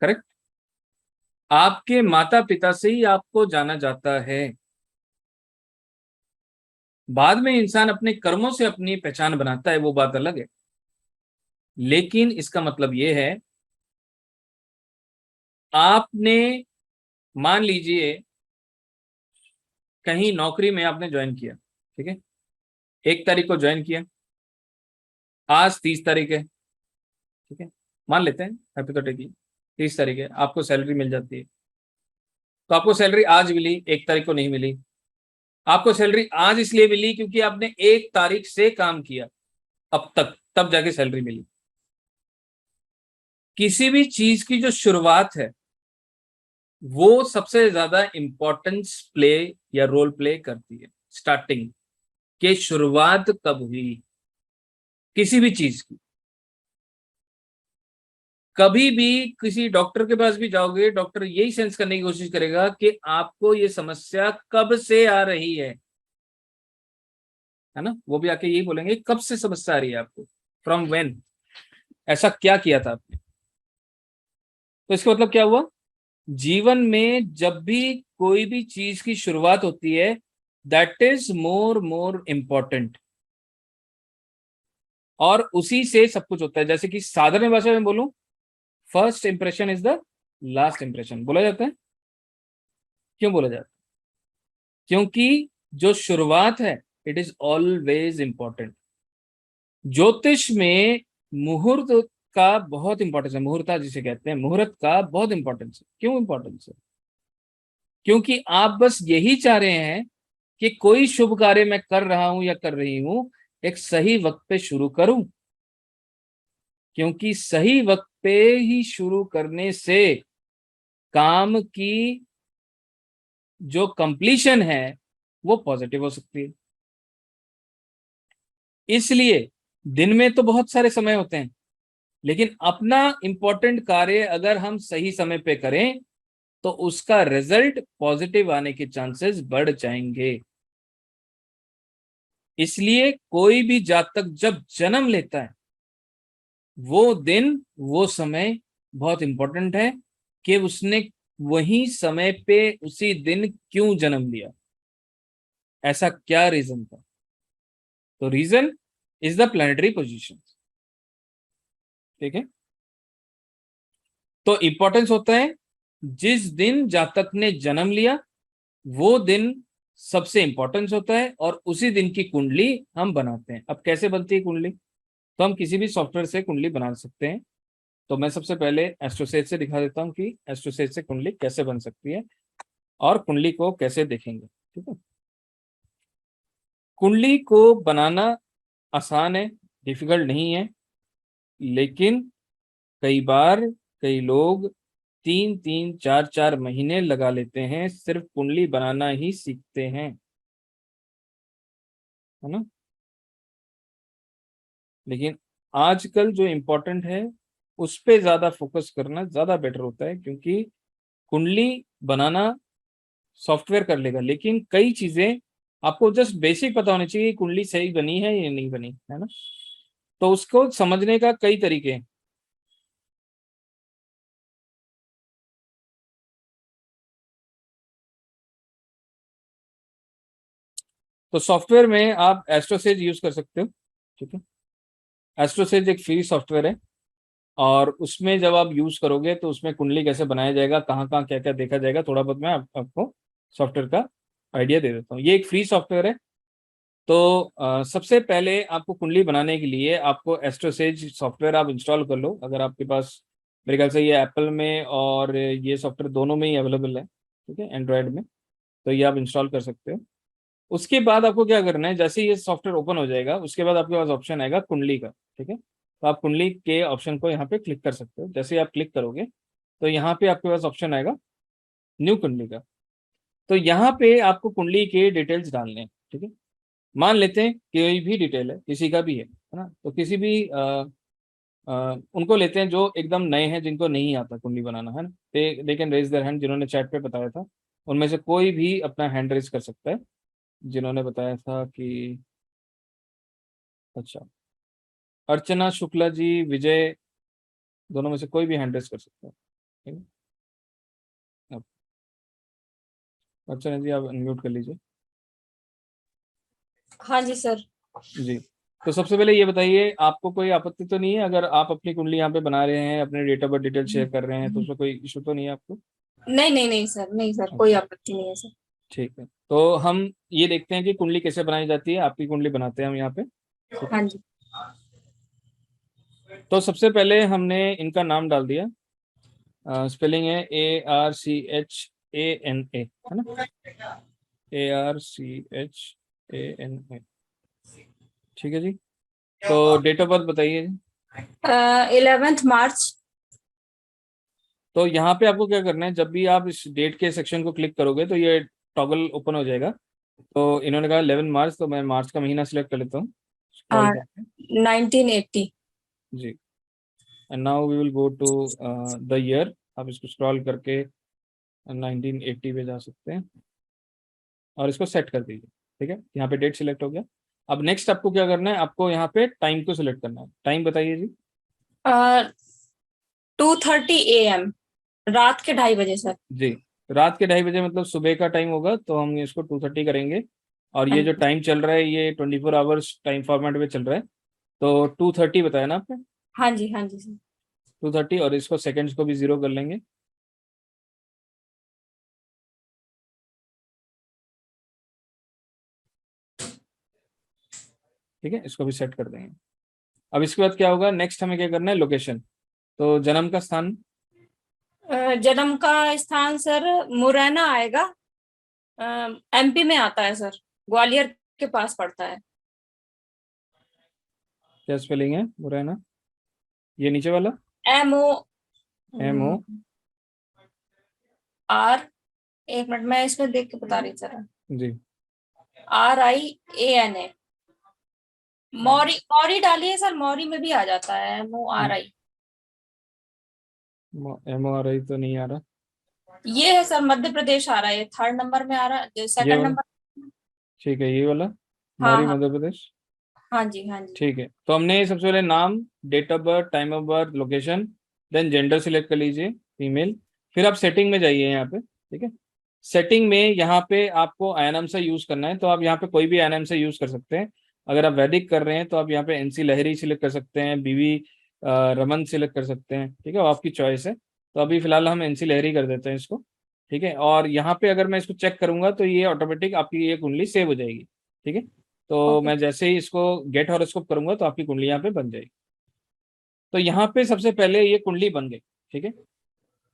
Speaker 1: करेक्ट। आपके माता पिता से ही आपको जाना जाता है। बाद में इंसान अपने कर्मों से अपनी पहचान बनाता है, वो बात अलग है। लेकिन इसका मतलब ये है, आपने मान लीजिए कहीं नौकरी में आपने ज्वाइन किया, ठीक है, 1 तारीख को ज्वाइन किया, आज 30 तारीख है, ठीक है, मान लेते हैं हाइपोथेटिकली 30 तारीख है, आपको सैलरी मिल जाती है। तो आपको सैलरी आज मिली, 1 तारीख को नहीं मिली। आपको सैलरी आज इसलिए मिली क्योंकि आपने 1 तारीख से काम किया अब तक, तब जाके सैलरी मिली। किसी भी चीज की जो शुरुआत है वो सबसे ज्यादा इंपॉर्टेंस प्ले या रोल प्ले करती है। स्टार्टिंग के शुरुआत कब हुई किसी भी चीज की। कभी भी किसी डॉक्टर के पास भी जाओगे, डॉक्टर यही सेंस करने की कोशिश करेगा कि आपको ये समस्या कब से आ रही है ना। वो भी आके यही बोलेंगे कब से समस्या आ रही है आपको, फ्रॉम व्हेन, ऐसा क्या किया था आपने। तो इसका मतलब क्या हुआ, जीवन में जब भी कोई भी चीज की शुरुआत होती है, दैट इज मोर इंपॉर्टेंट, और उसी से सब कुछ होता है। जैसे कि साधारण भाषा में बोलूं, first impression is the last impression बोला जाता है। क्यों बोला जाता है? क्योंकि जो शुरुआत है इट इज ऑलवेज इंपॉर्टेंट। ज्योतिष में मुहूर्त का बहुत इंपॉर्टेंस है, मुहूर्ता जिसे कहते हैं, मुहूर्त का बहुत इंपॉर्टेंस है। क्यों इंपॉर्टेंस है? क्योंकि आप बस यही चाह रहे हैं कि कोई शुभ कार्य मैं कर रहा हूं या कर रही हूं, एक सही वक्त पे शुरू करूं। क्योंकि सही वक्त पे ही शुरू करने से काम की जो कंप्लीशन है वो पॉजिटिव हो सकती है। इसलिए दिन में तो बहुत सारे समय होते हैं, लेकिन अपना इंपॉर्टेंट कार्य अगर हम सही समय पे करें तो उसका रिजल्ट पॉजिटिव आने के चांसेस बढ़ जाएंगे। इसलिए कोई भी जातक जब जन्म लेता है, वो दिन वो समय बहुत इंपॉर्टेंट है कि उसने वही समय पे उसी दिन क्यों जन्म लिया, ऐसा क्या रीजन था। तो reason is the planetary position, ठीक है। तो इंपॉर्टेंस होता है जिस दिन जातक ने जन्म लिया वो दिन सबसे इंपॉर्टेंस होता है, और उसी दिन की कुंडली हम बनाते हैं। अब कैसे बनती है कुंडली? तो हम किसी भी सॉफ्टवेयर से कुंडली बना सकते हैं। तो मैं सबसे पहले एस्ट्रोसेज से दिखा देता हूँ कि एस्ट्रोसेज से कुंडली कैसे बन सकती है और कुंडली को कैसे देखेंगे, ठीक है। कुंडली को बनाना आसान है, डिफिकल्ट नहीं है। लेकिन कई बार कई लोग 3-3 4-4 महीने लगा लेते हैं, सिर्फ कुंडली बनाना ही सीखते हैं, है ना। लेकिन आजकल जो इम्पोर्टेंट है उस पे ज्यादा फोकस करना ज्यादा बेटर होता है, क्योंकि कुंडली बनाना सॉफ्टवेयर कर लेगा, लेकिन कई चीजें आपको जस्ट बेसिक पता होनी चाहिए, कुंडली सही बनी है या नहीं बनी, है ना। तो उसको समझने का कई तरीके हैं। तो सॉफ्टवेयर में आप एस्ट्रोसेज यूज कर सकते हो, ठीक है। एस्ट्रोसेज एक फ्री सॉफ्टवेयर है, और उसमें जब आप यूज करोगे तो उसमें कुंडली कैसे बनाया जाएगा, कहाँ कहाँ क्या क्या देखा जाएगा, थोड़ा बहुत मैं आपको सॉफ्टवेयर का आइडिया दे देता हूँ। ये एक फ्री सॉफ्टवेयर है। तो सबसे पहले आपको कुंडली बनाने के लिए आपको एस्ट्रोसेज सॉफ्टवेयर आप इंस्टॉल कर लो। अगर आपके पास, मेरे ख्याल से ये एप्पल में और ये सॉफ्टवेयर दोनों में ही अवेलेबल है, ठीक है, एंड्रॉयड में, तो ये आप इंस्टॉल कर सकते हो। उसके बाद आपको क्या करना है, जैसे ही ये सॉफ्टवेयर ओपन हो जाएगा उसके बाद आपके पास ऑप्शन आएगा कुंडली का, ठीक है। तो आप कुंडली के ऑप्शन को यहाँ पे क्लिक कर सकते हो। जैसे ही आप क्लिक करोगे तो यहाँ पे आपके पास ऑप्शन आएगा न्यू कुंडली का। तो यहाँ पे आपको कुंडली के डिटेल्स डालने हैं, ठीक है। मान लेते हैं कोई भी डिटेल है, किसी का भी है ना, तो किसी भी उनको लेते हैं जो एकदम नए हैं, जिनको नहीं आता कुंडली बनाना, है ना। They can raise their hand, जिन्होंने चैट पे बताया था उनमें से कोई भी अपना हैंड रेज कर सकता है। जिन्होंने बताया था कि, अच्छा, अर्चना शुक्ला जी, विजय, दोनों में से कोई भी हैंड रेज कर सकता है, ठीक है। अब अर्चना जी आप अनम्यूट कर लीजिए।
Speaker 8: हाँ जी सर।
Speaker 1: जी, तो सबसे पहले ये बताइए, आपको कोई आपत्ति तो नहीं है अगर आप अपनी कुंडली यहाँ पे बना रहे हैं, अपने date of birth detail share कर रहे हैं, तो उसमें कोई इशू तो नहीं है आपको?
Speaker 8: नहीं नहीं नहीं सर, नहीं सर, कोई आपत्ति नहीं है सर।
Speaker 1: ठीक है, तो हम ये देखते हैं कि कुंडली कैसे बनाई जाती है। आपकी कुंडली बनाते हैं हम यहाँ पे।
Speaker 8: हाँ जी।
Speaker 1: तो सबसे पहले हमने इनका नाम डाल दिया, स्पेलिंग है ARCHANA, है ना, ARCHANA। ठीक है जी, तो डेट ऑफ बर्थ बताइए जी।
Speaker 8: 11th मार्च।
Speaker 1: तो यहाँ पे आपको क्या करना है, जब भी आप इस डेट के सेक्शन को क्लिक करोगे तो ये टॉगल ओपन हो जाएगा। तो इन्होंने कहा 11 मार्च, तो मैं मार्च का महीना सिलेक्ट कर लेता हूँ, स्क्रॉल करके
Speaker 8: 1980।
Speaker 1: जी। And now we will go to the year. आप इसको स्क्रॉल करके 1980 पे जा सकते हैं और इसको सेट कर दीजिए। ठीक है, यहाँ पे डेट सिलेक्ट हो गया। अब नेक्स्ट आपको क्या करना है, आपको यहाँ पे टाइम को सिलेक्ट करना है। टाइम बताइए जी।
Speaker 8: 2:30 AM, रात के 2:30 बजे सर।
Speaker 1: जी, रात के 2:30 बजे मतलब सुबह का टाइम होगा, तो हम इसको 2:30 करेंगे। और ये जो टाइम चल रहा है ये 24 आवर्स टाइम फॉर्मेट में चल रहा है, तो 2:30 बताया ना आपने?
Speaker 8: हाँ जी हाँ जी सर।
Speaker 1: 2:30, और इसको सेकंड्स को भी 0 कर लेंगे। ठीक है, इसको भी सेट कर देंगे। अब इसके बाद क्या होगा, नेक्स्ट हमें क्या करना है, लोकेशन। तो जन्म का स्थान,
Speaker 8: जन्म का स्थान सर मुरैना आएगा, MP में आता है सर, ग्वालियर के पास पड़ता है।
Speaker 1: क्या स्पेलिंग है मुरैना? ये नीचे वाला
Speaker 8: MOR, एक मिनट मैं इसमें देख के बता रही सर।
Speaker 1: जी,
Speaker 8: RIANA। मौरी, मौरी डालिए सर, मौरी में भी आ जाता है MORI।
Speaker 1: MORI तो नहीं आ रहा।
Speaker 8: ये है सर, मध्य प्रदेश आ रहा है, 3rd नंबर में आ रहा है,
Speaker 1: ये
Speaker 8: 2nd
Speaker 1: वाला?
Speaker 8: नंबर।
Speaker 1: ठीक है, ये वाला
Speaker 8: हाँ
Speaker 1: मौरी
Speaker 8: हाँ
Speaker 1: मध्य प्रदेश।
Speaker 8: हाँ जी हाँ जी।
Speaker 1: ठीक है, तो हमने सबसे पहले नाम, date of birth, time of birth, location, then gender select कर लीजिए, फीमेल। फिर आप सेटिंग में जाइए यहाँ पे। ठीक है, सेटिंग में यहाँ पे आपको आयनम से यूज करना है, तो आप यहाँ पे कोई भी आयनम से यूज कर सकते हैं। अगर आप वैदिक कर रहे हैं तो आप यहाँ पे NC लहरी सिलेक्ट कर सकते हैं, BV रमन सिलेक्ट कर सकते हैं। ठीक है, वो आपकी चॉइस है। तो अभी फिलहाल हम NC लहरी कर देते हैं इसको। ठीक है, और यहाँ पे अगर मैं इसको चेक करूंगा तो ये ऑटोमेटिक आपकी ये कुंडली सेव हो जाएगी। ठीक है, तो मैं जैसे ही इसको गेट हॉरोस्कोप करूंगा तो आपकी कुंडली यहाँ पे बन जाएगी। तो यहाँ पे सबसे पहले ये कुंडली बन गई। ठीक है,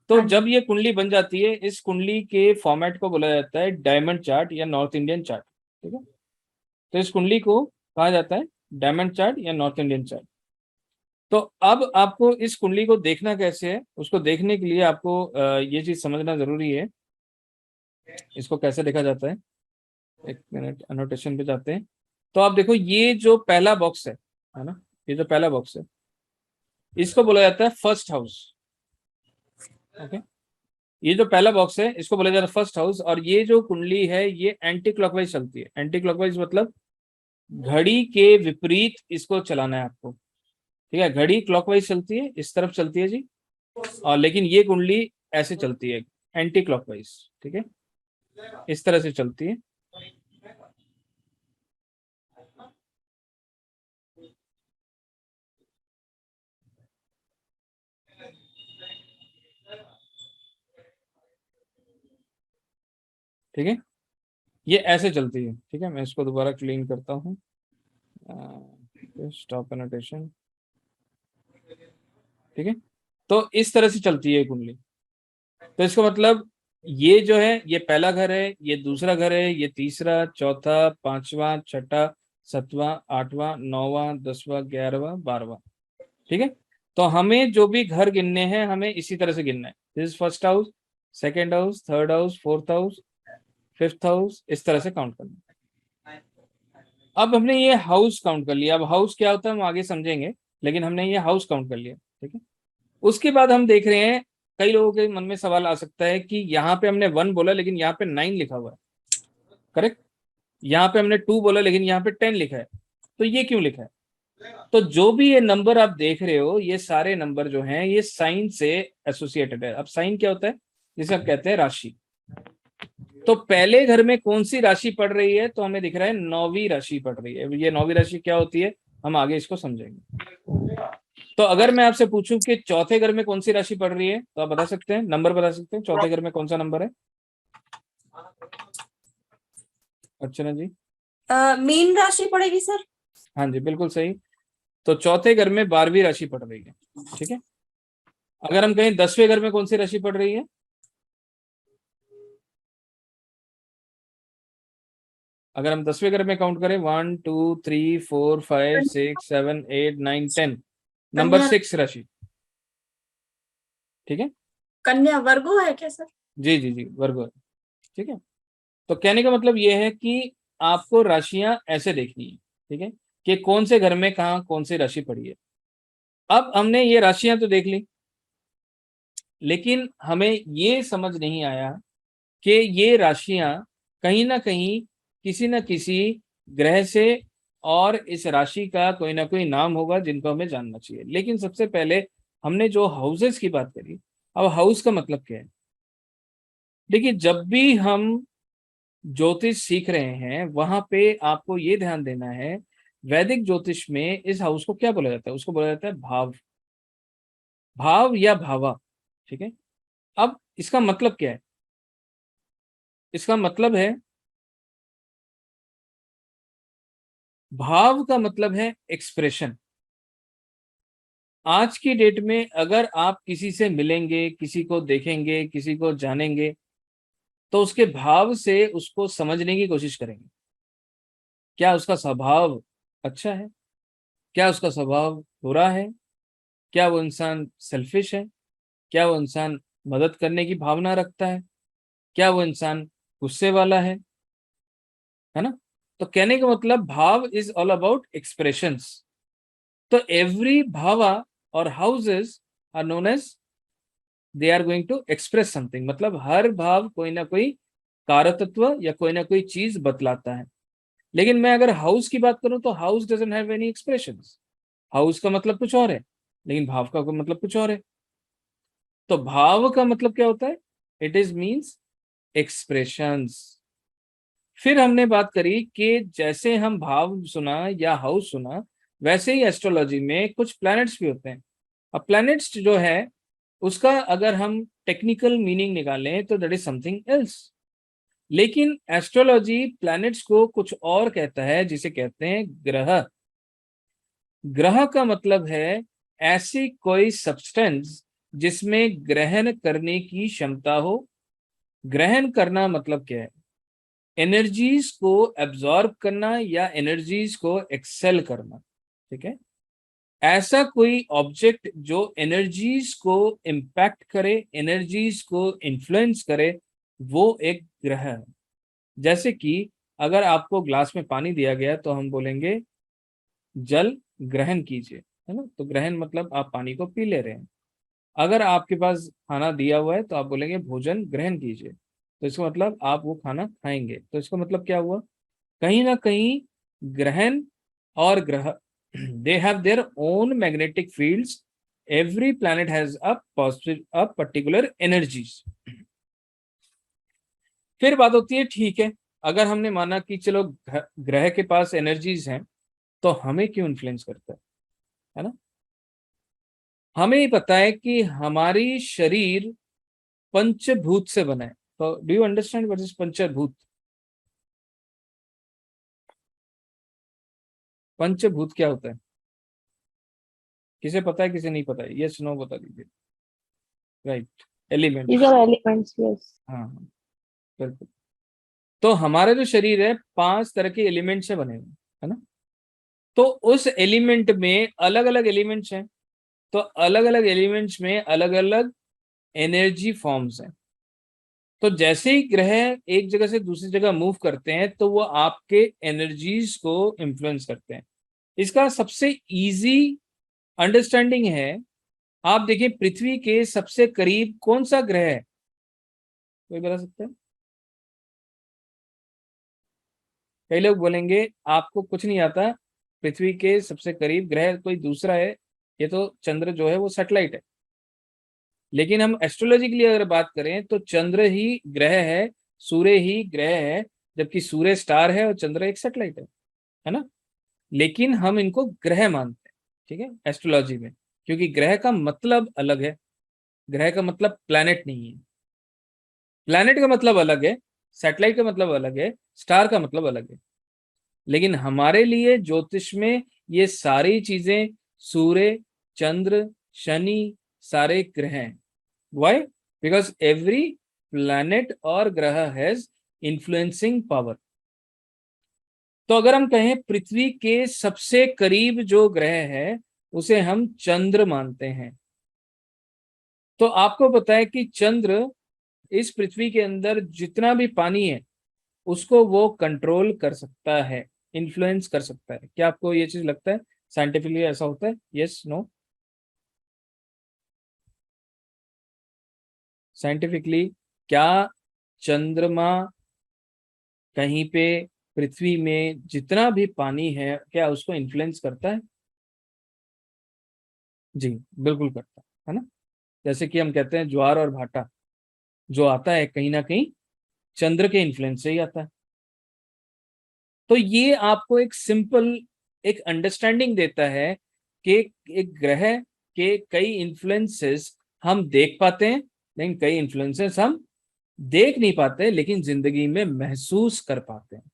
Speaker 1: तो जब ये कुंडली बन जाती है, इस कुंडली के फॉर्मेट को बोला जाता है डायमंड चार्ट या नॉर्थ इंडियन चार्ट। ठीक है, तो इस कुंडली को कहा जाता है डायमंड चार्ट या नॉर्थ इंडियन चार्ट। तो अब आपको इस कुंडली को देखना कैसे है, उसको देखने के लिए आपको ये चीज समझना जरूरी है। इसको कैसे देखा जाता है, एक मिनट, अनोटेशन पे जाते हैं। तो आप देखो, ये जो पहला बॉक्स है ना, ये जो पहला बॉक्स है इसको बोला जाता है फर्स्ट हाउस। ओके, ये जो पहला बॉक्स है इसको बोला जाता है फर्स्ट हाउस। और ये जो कुंडली है ये एंटी क्लॉकवाइज चलती है। एंटी क्लॉकवाइज मतलब घड़ी के विपरीत इसको चलाना है आपको। ठीक है, घड़ी क्लॉकवाइज चलती है, इस तरफ चलती है जी, और लेकिन ये कुंडली ऐसे चलती है, एंटी क्लॉकवाइज। ठीक है, इस तरह से चलती है। ठीक है, ये ऐसे चलती है। ठीक है, मैं इसको दोबारा क्लीन करता हूँ, स्टॉप एनोटेशन। ठीक है, तो इस तरह से चलती है कुंडली। तो इसका मतलब ये जो है ये पहला घर है, ये दूसरा घर है, ये तीसरा, चौथा, पांचवा, छठा, सातवां, आठवां, नौवां, 10वां, 11वां, 12वां। ठीक है, तो हमें जो भी घर गिनने हैं हमें इसी तरह से गिनना है। This is first house, second house, third house, fourth house, fifth house, इस तरह से काउंट करना है। अब हमने ये हाउस काउंट कर लिया। अब हाउस क्या होता है हम आगे समझेंगे, लेकिन हमने ये हाउस काउंट कर लिया। ठीक है, उसके बाद हम देख रहे हैं, कई लोगों के मन में सवाल आ सकता है कि यहाँ पे हमने 1 बोला लेकिन यहाँ पे 9 लिखा हुआ है। करेक्ट, यहाँ पे हमने 2 बोला लेकिन यहाँ पे 10 लिखा है, तो ये क्यों लिखा है? तो जो भी ये नंबर आप देख रहे हो, ये सारे नंबर जो हैं ये साइन से एसोसिएटेड है। अब साइन क्या होता है? जिसे आप कहते हैं राशि। तो पहले घर में कौन सी राशि पड़ रही है, तो हमें दिख रहा है 9वीं राशि पड़ रही है। ये 9वीं राशि क्या होती है, हम आगे इसको समझेंगे। तो अगर मैं आपसे पूछूं कि चौथे घर में कौन सी राशि पड़ रही है, तो आप बता सकते हैं, नंबर बता सकते हैं, चौथे घर में कौन सा नंबर है? अर्चना जी।
Speaker 8: मीन राशि पड़ेगी सर।
Speaker 1: हाँ जी, बिल्कुल सही। तो चौथे घर में 12वीं राशि पड़ रही है, ठीक है। अगर हम कहें 10वें घर में कौन सी राशि पड़ रही है? अगर हम 10वें घर में काउंट करें 1 2 3 4 5 6 7 8 9 10, नंबर
Speaker 8: कन्या।
Speaker 1: 6 राशि, ठीक है।
Speaker 8: कन्या वर्गो है क्या सर?
Speaker 1: जी जी जी, वर्गो है, ठीक है। तो कहने का मतलब ये है कि आपको राशियां ऐसे देखनी है, ठीक है, कि कौन से घर में कहाँ कौन सी राशि पड़ी है। अब हमने ये राशियां तो देख ली, लेकिन हमें ये समझ नहीं आया कि ये राशियां कहीं ना कहीं किसी न किसी ग्रह से, और इस राशि का कोई ना कोई नाम होगा जिनको हमें जानना चाहिए। लेकिन सबसे पहले हमने जो हाउसेस की बात करी, अब हाउस का मतलब क्या है? देखिए, जब भी हम ज्योतिष सीख रहे हैं वहां पे आपको ये ध्यान देना है, वैदिक ज्योतिष में इस हाउस को क्या बोला जाता है? उसको बोला जाता है भाव, भाव या भावा, ठीक है। अब इसका मतलब क्या है? इसका मतलब है, भाव का मतलब है एक्सप्रेशन। आज की डेट में अगर आप किसी से मिलेंगे, किसी को देखेंगे, किसी को जानेंगे, तो उसके भाव से उसको समझने की कोशिश करेंगे। क्या उसका स्वभाव अच्छा है? क्या उसका स्वभाव बुरा है? क्या वो इंसान सेल्फिश है? क्या वो इंसान मदद करने की भावना रखता है? क्या वो इंसान गुस्से वाला है ना? तो कहने का मतलब bhav is all about expressions. तो एवरी भावा और houses are known as, they are going to express something. मतलब हर भाव कोई ना कोई कारकत्व या कोई ना कोई चीज बतलाता है। लेकिन मैं अगर हाउस की बात करूं तो house doesn't have any expressions. House का मतलब कुछ और है, लेकिन भाव का मतलब कुछ और है। तो भाव का मतलब क्या होता है? It is means expressions. फिर हमने बात करी कि जैसे हम भाव सुना या हाउस सुना, वैसे ही एस्ट्रोलॉजी में कुछ प्लैनेट्स भी होते हैं। अब प्लैनेट्स जो है उसका अगर हम टेक्निकल मीनिंग निकालें तो दैट इज समथिंग एल्स। लेकिन एस्ट्रोलॉजी प्लैनेट्स को कुछ और कहता है, जिसे कहते हैं ग्रह। ग्रह का मतलब है ऐसी कोई सब्सटेंस जिसमें ग्रहण करने की क्षमता हो। ग्रहण करना मतलब क्या है? एनर्जीज को एब्जॉर्ब करना या एनर्जीज को एक्सेल करना, ठीक है। ऐसा कोई ऑब्जेक्ट जो एनर्जीज को इम्पैक्ट करे, एनर्जीज को इन्फ्लुएंस करे, वो एक ग्रह है। जैसे कि अगर आपको ग्लास में पानी दिया गया तो हम बोलेंगे जल ग्रहण कीजिए, है ना। तो ग्रहण मतलब आप पानी को पी ले रहे हैं। अगर आपके पास खाना दिया हुआ है तो आप बोलेंगे भोजन ग्रहण कीजिए, तो इसका मतलब आप वो खाना खाएंगे। तो इसका मतलब क्या हुआ? कहीं ना कहीं ग्रहण और ग्रह, they have their own magnetic fields. Every planet has a positive a particular energies. फिर बात होती है, ठीक है, अगर हमने माना कि चलो ग्रह के पास एनर्जीज हैं, तो हमें क्यों इन्फ्लुएंस करता है ना। हमें ही पता है कि हमारी शरीर पंचभूत से बना है। तो do you understand what is panchbhut? पंचभूत क्या होता है? किसे पता है, किसे नहीं पता है? यस नो बता दीजिए। Right, element.
Speaker 9: These are elements, yes.
Speaker 1: हाँ हाँ, बिल्कुल। तो हमारा जो शरीर है 5 तरह के एलिमेंट से बने हुए, है ना। तो उस एलिमेंट में अलग अलग एलिमेंट्स हैं। तो अलग अलग एलिमेंट्स में अलग अलग एनर्जी फॉर्म्स हैं। तो जैसे ही ग्रह एक जगह से दूसरी जगह मूव करते हैं तो वो आपके एनर्जीज को इन्फ्लुएंस करते हैं। इसका सबसे इजी अंडरस्टैंडिंग है, आप देखिए पृथ्वी के सबसे करीब कौन सा ग्रह है? कोई बता सकता है? कई लोग बोलेंगे आपको कुछ नहीं आता, पृथ्वी के सबसे करीब ग्रह कोई दूसरा है, ये तो चंद्र जो है वो सैटेलाइट है। लेकिन हम एस्ट्रोलॉजी के लिए अगर बात करें तो चंद्र ही ग्रह है सूर्य ही ग्रह है, जबकि सूर्य स्टार है और चंद्र एक सैटेलाइट है ना। लेकिन हम इनको ग्रह मानते हैं, ठीक है, एस्ट्रोलॉजी में, क्योंकि ग्रह का मतलब अलग है। ग्रह का मतलब प्लैनेट नहीं है, प्लैनेट का मतलब अलग है, सैटेलाइट का मतलब अलग है, स्टार का मतलब अलग है। लेकिन हमारे लिए ज्योतिष में ये सारी चीजें, सूर्य, चंद्र, शनि, सारे ग्रह हैं। व्हाई? बिकॉज एवरी प्लैनेट और ग्रह हैज इन्फ्लुएंसिंग पावर। तो अगर हम कहें पृथ्वी के सबसे करीब जो ग्रह है उसे हम चंद्र मानते हैं। तो आपको पता है कि चंद्र इस पृथ्वी के अंदर जितना भी पानी है उसको वो कंट्रोल कर सकता है, इन्फ्लुएंस कर सकता है। क्या आपको ये चीज लगता है साइंटिफिकली ऐसा होता है? Yes, no? साइंटिफिकली क्या चंद्रमा कहीं पे पृथ्वी में जितना भी पानी है क्या उसको इन्फ्लुएंस करता है? जी, बिल्कुल करता है ना। जैसे कि हम कहते हैं ज्वार और भाटा जो आता है कहीं ना कहीं चंद्र के इन्फ्लुएंस से ही आता है। तो ये आपको एक सिंपल एक अंडरस्टैंडिंग देता है कि एक ग्रह के कई इन्फ्लुएंसेस हम देख पाते हैं, लेकिन कई इन्फ्लुएंसेस हम देख नहीं पाते लेकिन जिंदगी में महसूस कर पाते हैं।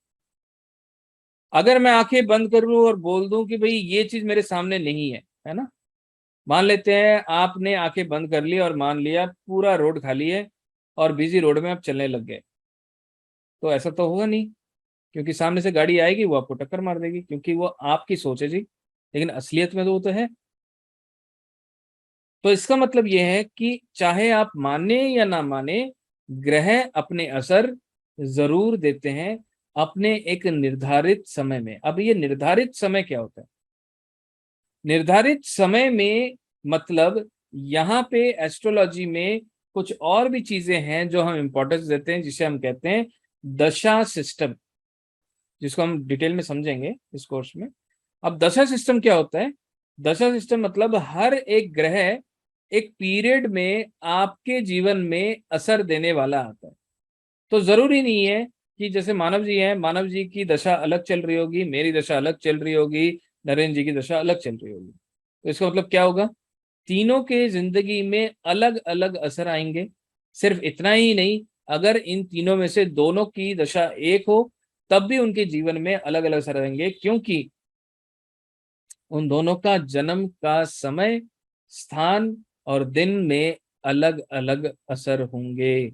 Speaker 1: अगर मैं आंखें बंद कर लूं और बोल दूं कि भाई ये चीज मेरे सामने नहीं है ना, मान लेते हैं आपने आंखें बंद कर ली और मान लिया पूरा रोड खाली है और बिजी रोड में आप चलने लग गए, तो ऐसा तो होगा नहीं, क्योंकि सामने से गाड़ी आएगी वो आपको टक्कर मार देगी, क्योंकि वो आपकी सोच है जी, लेकिन असलियत में तो वो तो है। तो इसका मतलब ये है कि चाहे आप माने या ना माने, ग्रह अपने असर जरूर देते हैं अपने एक निर्धारित समय में। अब ये निर्धारित समय क्या होता है? निर्धारित समय में मतलब यहाँ पे एस्ट्रोलॉजी में कुछ और भी चीजें हैं जो हम इंपॉर्टेंस देते हैं, जिसे हम कहते हैं दशा सिस्टम, जिसको हम डिटेल में समझेंगे इस कोर्स में। अब दशा सिस्टम क्या होता है? दशा सिस्टम मतलब हर एक ग्रह एक पीरियड में आपके जीवन में असर देने वाला आता है। तो जरूरी नहीं है कि जैसे मानव जी हैं, मानव जी की दशा अलग चल रही होगी, मेरी दशा अलग चल रही होगी, नरेंद्र जी की दशा अलग चल रही होगी। तो इसका मतलब क्या होगा? तीनों के जिंदगी में अलग अलग असर आएंगे। सिर्फ इतना ही नहीं, अगर इन तीनों में से दोनों की दशा एक हो तब भी उनके जीवन में अलग अलग असर आएंगे, क्योंकि उन दोनों का जन्म का समय, स्थान और दिन में अलग अलग असर होंगे।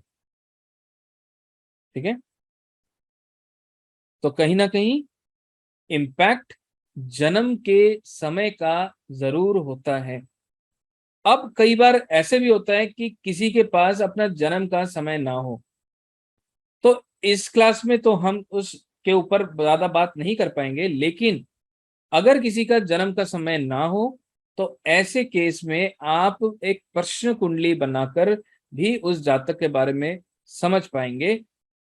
Speaker 1: ठीक है, तो कहीं ना कहीं इम्पैक्ट जन्म के समय का जरूर होता है। अब कई बार ऐसे भी होता है कि किसी के पास अपना जन्म का समय ना हो, तो इस क्लास में तो हम उसके ऊपर ज्यादा बात नहीं कर पाएंगे, लेकिन अगर किसी का जन्म का समय ना हो तो ऐसे केस में आप एक प्रश्न कुंडली बनाकर भी उस जातक के बारे में समझ पाएंगे।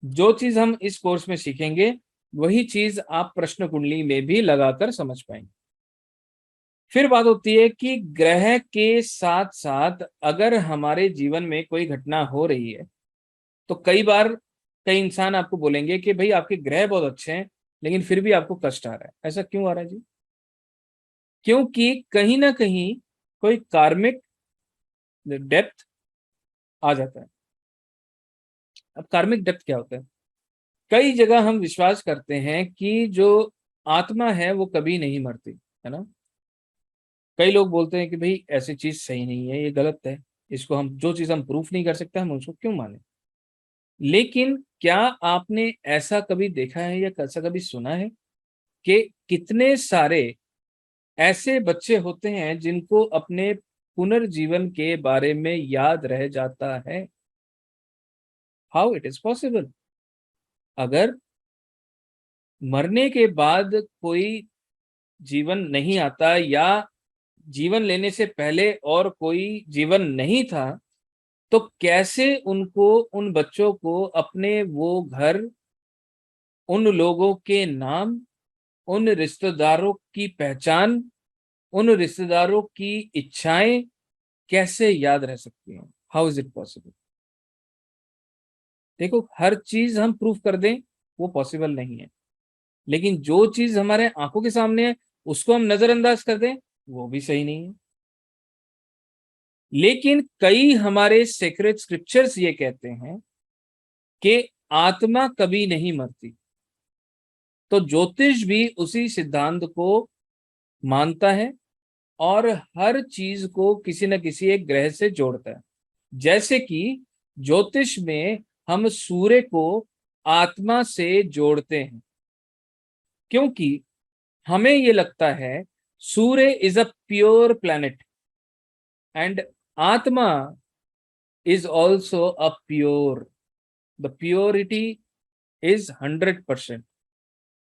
Speaker 1: जो चीज हम इस कोर्स में सीखेंगे वही चीज आप प्रश्न कुंडली में भी लगाकर समझ पाएंगे। फिर बात होती है कि ग्रह के साथ साथ अगर हमारे जीवन में कोई घटना हो रही है, तो कई बार कई इंसान आपको बोलेंगे कि भाई आपके ग्रह बहुत अच्छे हैं लेकिन फिर भी आपको कष्ट आ रहा है। ऐसा क्यों आ रहा है जी? क्योंकि कहीं ना कहीं कोई कार्मिक डेप्थ आ जाता है। अब कार्मिक डेप्थ क्या होता है? कई जगह हम विश्वास करते हैं कि जो आत्मा है वो कभी नहीं मरती, है ना। कई लोग बोलते हैं कि भाई ऐसी चीज सही नहीं है, ये गलत है, इसको हम जो चीज हम प्रूफ नहीं कर सकते हम उसको क्यों माने। लेकिन क्या आपने ऐसा कभी देखा है या ऐसा कभी सुना है कि कितने सारे ऐसे बच्चे होते हैं जिनको अपने पुनर्जीवन के बारे में याद रह जाता है? How it is possible? अगर मरने के बाद कोई जीवन नहीं आता या जीवन लेने से पहले और कोई जीवन नहीं था, तो कैसे उनको, उन बच्चों को अपने वो घर, उन लोगों के नाम, उन रिश्तेदारों की पहचान, उन रिश्तेदारों की इच्छाएं कैसे याद रह सकती हैं? How is it possible? देखो, हर चीज हम प्रूफ कर दें वो पॉसिबल नहीं है, लेकिन जो चीज हमारे आंखों के सामने है उसको हम नजरअंदाज कर दें वो भी सही नहीं है। लेकिन कई हमारे सेक्रेट स्क्रिप्चर्स ये कहते हैं कि आत्मा कभी नहीं मरती, तो ज्योतिष भी उसी सिद्धांत को मानता है और हर चीज को किसी न किसी एक ग्रह से जोड़ता है। जैसे कि ज्योतिष में हम सूर्य को आत्मा से जोड़ते हैं, क्योंकि हमें ये लगता है Surya is a pure planet and atma is also a pure, the purity is 100%।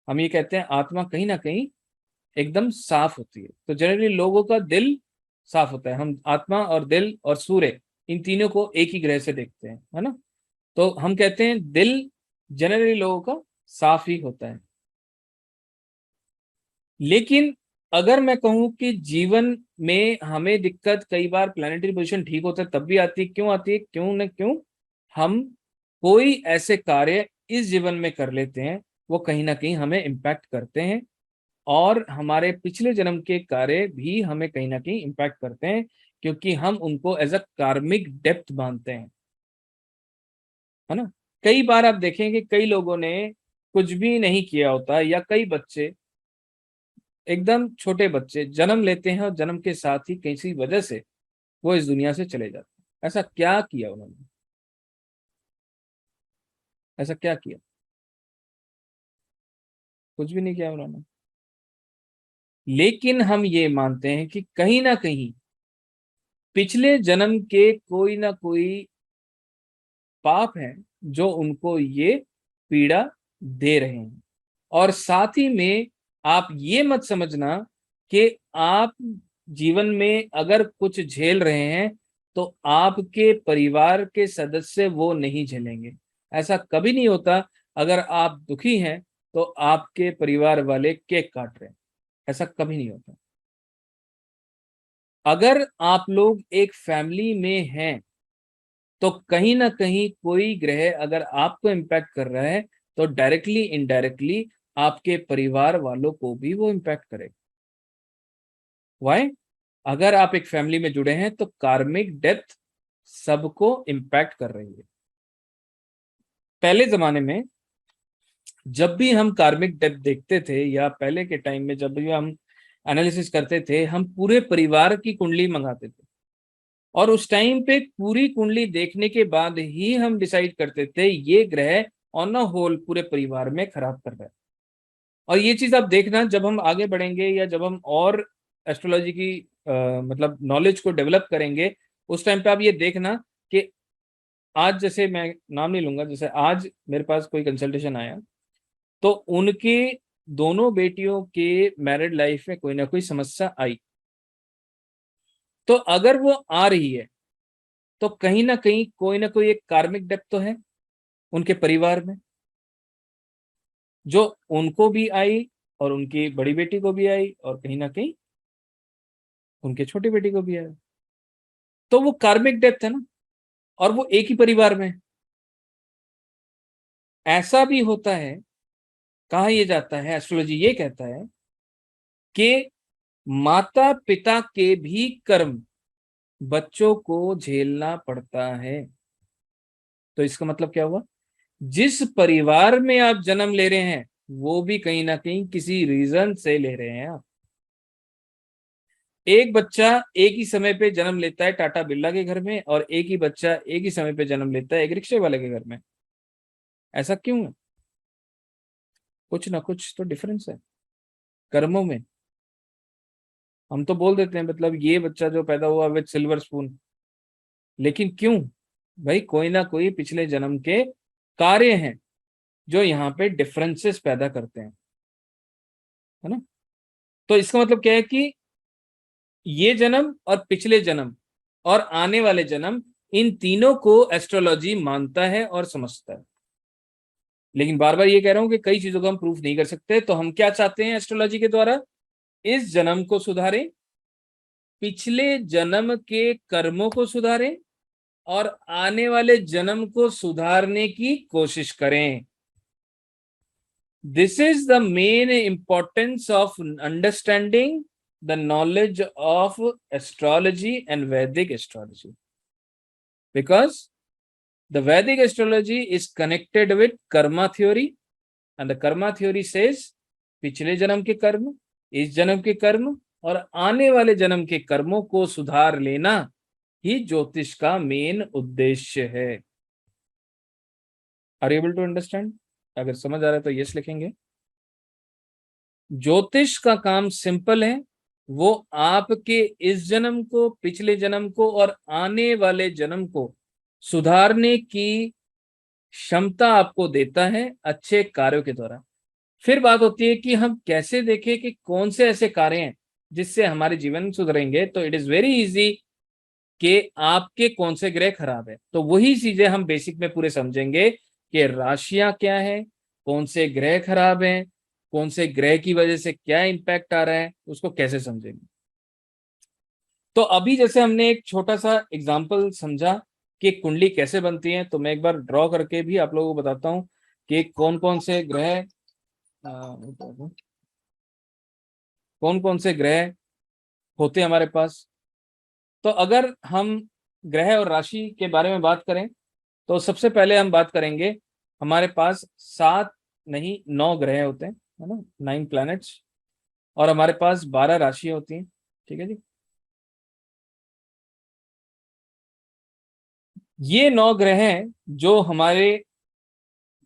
Speaker 1: हम ये कहते हैं आत्मा कहीं ना कहीं एकदम साफ होती है, तो जनरली लोगों का दिल साफ होता है। हम आत्मा और दिल और सूर्य इन तीनों को एक ही ग्रह से देखते हैं, है ना, तो हम कहते हैं दिल जनरली लोगों का साफ ही होता है। लेकिन अगर मैं कहूं कि जीवन में हमें दिक्कत कई बार प्लानिटरी पोजीशन ठीक होता है तब भी आती है, क्यों आती है? क्यों न क्यों हम कोई ऐसे कार्य इस जीवन में कर लेते हैं वो कहीं ना कहीं हमें इम्पैक्ट करते हैं, और हमारे पिछले जन्म के कार्य भी हमें कहीं ना कहीं इम्पैक्ट करते हैं, क्योंकि हम उनको एज अ कार्मिक डेप्थ मानते हैं, है ना। कई बार आप देखेंगे कई लोगों ने कुछ भी नहीं किया होता, या कई बच्चे, एकदम छोटे बच्चे जन्म लेते हैं और जन्म के साथ ही किसी वजह से वो इस दुनिया से चले जाते हैं। ऐसा क्या किया उन्होंने? ऐसा क्या किया? कुछ भी नहीं किया उन्होंने। लेकिन हम ये मानते हैं कि कहीं ना कहीं पिछले जन्म के कोई ना कोई पाप हैं जो उनको ये पीड़ा दे रहे हैं। और साथ ही में आप ये मत समझना कि आप जीवन में अगर कुछ झेल रहे हैं तो आपके परिवार के सदस्य वो नहीं झेलेंगे, ऐसा कभी नहीं होता। अगर आप दुखी हैं तो आपके परिवार वाले केक काट रहे हैं, ऐसा कभी नहीं होता। अगर आप लोग एक फैमिली में हैं तो कहीं ना कहीं कोई ग्रह अगर आपको इम्पैक्ट कर रहा है तो डायरेक्टली इनडायरेक्टली आपके परिवार वालों को भी वो इम्पैक्ट करेगा। वाई? अगर आप एक फैमिली में जुड़े हैं तो कार्मिक डेप्थ सबको इम्पैक्ट कर रही है। पहले जमाने में जब भी हम कार्मिक डेप्थ देखते थे, या पहले के टाइम में जब भी हम एनालिसिस करते थे, हम पूरे परिवार की कुंडली मंगाते थे, और उस टाइम पे पूरी कुंडली देखने के बाद ही हम डिसाइड करते थे ये ग्रह ऑन अ होल पूरे परिवार में खराब कर रहा है। और ये चीज आप देखना, जब हम आगे बढ़ेंगे या जब हम और एस्ट्रोलॉजी की मतलब नॉलेज को डेवलप करेंगे, उस टाइम पे आप ये देखना कि आज, जैसे मैं नाम नहीं लूंगा, जैसे आज मेरे पास कोई कंसल्टेशन आया तो उनके दोनों बेटियों के मैरिड लाइफ में कोई ना कोई समस्या आई, तो अगर वो आ रही है तो कहीं ना कोई एक कार्मिक डेप्थ तो है उनके परिवार में, जो उनको भी आई और उनकी बड़ी बेटी को भी आई और कहीं ना कहीं उनके छोटी बेटी को भी आई। तो वो कार्मिक डेप्थ है ना, और वो एक ही परिवार में। ऐसा भी होता है, कहा यह जाता है, एस्ट्रोलॉजी ये कहता है कि माता पिता के भी कर्म बच्चों को झेलना पड़ता है। तो इसका मतलब क्या हुआ? जिस परिवार में आप जन्म ले रहे हैं वो भी कहीं ना कहीं किसी रीजन से ले रहे हैं आप। एक बच्चा एक ही समय पे जन्म लेता है टाटा बिरला के घर में, और एक ही बच्चा एक ही समय पे जन्म लेता है एक रिक्शे वाले के घर में। ऐसा क्यों है? कुछ ना कुछ तो डिफरेंस है कर्मों में। हम तो बोल देते हैं मतलब ये बच्चा जो पैदा हुआ विद सिल्वर स्पून, लेकिन क्यों भाई? कोई ना कोई पिछले जन्म के कार्य हैं जो यहाँ पे डिफरेंसेस पैदा करते हैं, है ना। तो इसका मतलब क्या है कि ये जन्म और पिछले जन्म और आने वाले जन्म, इन तीनों को एस्ट्रोलॉजी मानता है और समझता है। लेकिन बार बार ये कह रहा हूं कि कई चीजों को हम प्रूफ नहीं कर सकते, तो हम क्या चाहते हैं एस्ट्रोलॉजी के द्वारा? इस जन्म को सुधारें, पिछले जन्म के कर्मों को सुधारें, और आने वाले जन्म को सुधारने की कोशिश करें। This is the main importance of understanding the knowledge of astrology and वैदिक एस्ट्रोलॉजी, बिकॉज द वैदिक astrology is connected with Karma theory, and the Karma theory says पिछले जन्म के कर्म, इस जन्म के कर्म और आने वाले जन्म के कर्मों को सुधार लेना ही ज्योतिष का मेन उद्देश्य है। Are able to understand? अगर समझ आ रहा है तो यस लिखेंगे। ज्योतिष का काम सिंपल है, वो आपके इस जन्म को, पिछले जन्म को और आने वाले जन्म को सुधारने की क्षमता आपको देता है अच्छे कार्यों के द्वारा। फिर बात होती है कि हम कैसे देखें कि कौन से ऐसे कार्य हैं जिससे हमारे जीवन सुधरेंगे। तो इट इज वेरी इजी कि आपके कौन से ग्रह खराब है, तो वही चीजें हम बेसिक में पूरे समझेंगे कि राशियां क्या है, कौन से ग्रह खराब हैं, कौन से ग्रह की वजह से क्या इम्पैक्ट आ रहा है, उसको कैसे समझेंगे। तो अभी जैसे हमने एक छोटा सा एग्जांपल समझा कि कुंडली कैसे बनती है, तो मैं एक बार ड्रॉ करके भी आप लोगों को बताता हूं कि कौन कौन से ग्रह होते हैं हमारे पास। तो अगर हम ग्रह और राशि के बारे में बात करें तो सबसे पहले हम बात करेंगे, हमारे पास 7 नहीं 9 ग्रह होते हैं, है ना, 9 प्लैनेट्स, और हमारे पास 12 राशियां होती हैं। ठीक है जी। ये 9 ग्रह हैं जो हमारे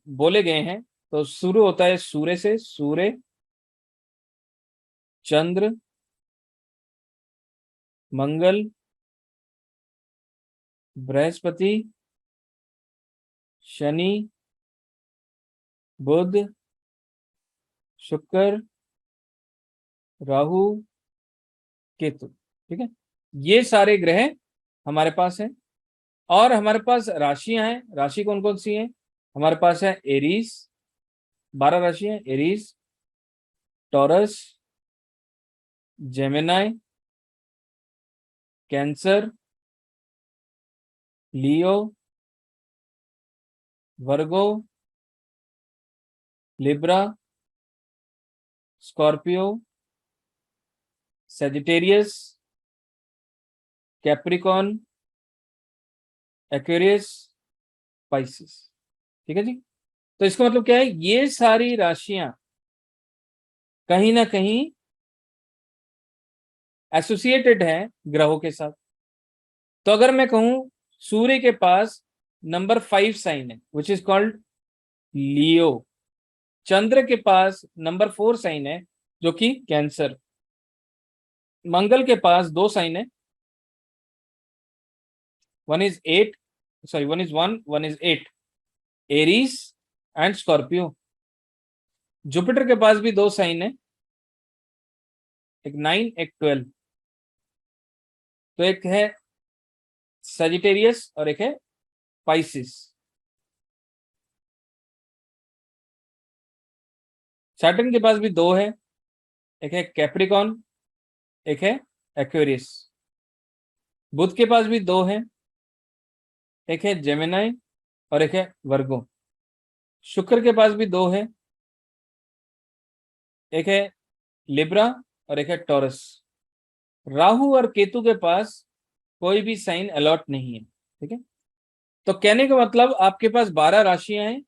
Speaker 1: बोले गए हैं। तो शुरू होता है सूर्य से, सूर्य, चंद्र, मंगल, बृहस्पति, शनि, बुध, शुक्र, राहु, केतु। ठीक है, ये सारे ग्रह हमारे पास हैं। और हमारे पास राशियां हैं। राशि कौन कौन सी हैं? हमारे पास है एरीज, 12 राशि हैं, Aries, Taurus, Gemini, Cancer, Leo, Virgo, Libra, Scorpio, Sagittarius, Capricorn, Aquarius, Pisces. ठीक है जी। तो इसका मतलब क्या है, ये सारी राशियां कहीं ना कहीं एसोसिएटेड है ग्रहों के साथ। तो अगर मैं कहूं सूर्य के पास नंबर 5 साइन है विच इज कॉल्ड लियो, चंद्र के पास नंबर 4 साइन है जो कि कैंसर, मंगल के पास 2 साइन है, one is 8, Aries and Scorpio. Jupiter के पास भी 2 साइन है, एक 9 एक 12। तो एक है सजिटेरियस और एक है पाइसिस। सैटर्न के पास भी 2 है, एक है कैप्रिकॉन, एक है एक्वेरियस। बुध के पास भी 2 है, एक है जेमिनाई और एक है वर्गो। शुक्र के पास भी 2 है, एक है लिब्रा और एक है टॉरस। राहु और केतु के पास कोई भी साइन अलॉट नहीं है। ठीक है, तो कहने का मतलब आपके पास 12 राशियां हैं,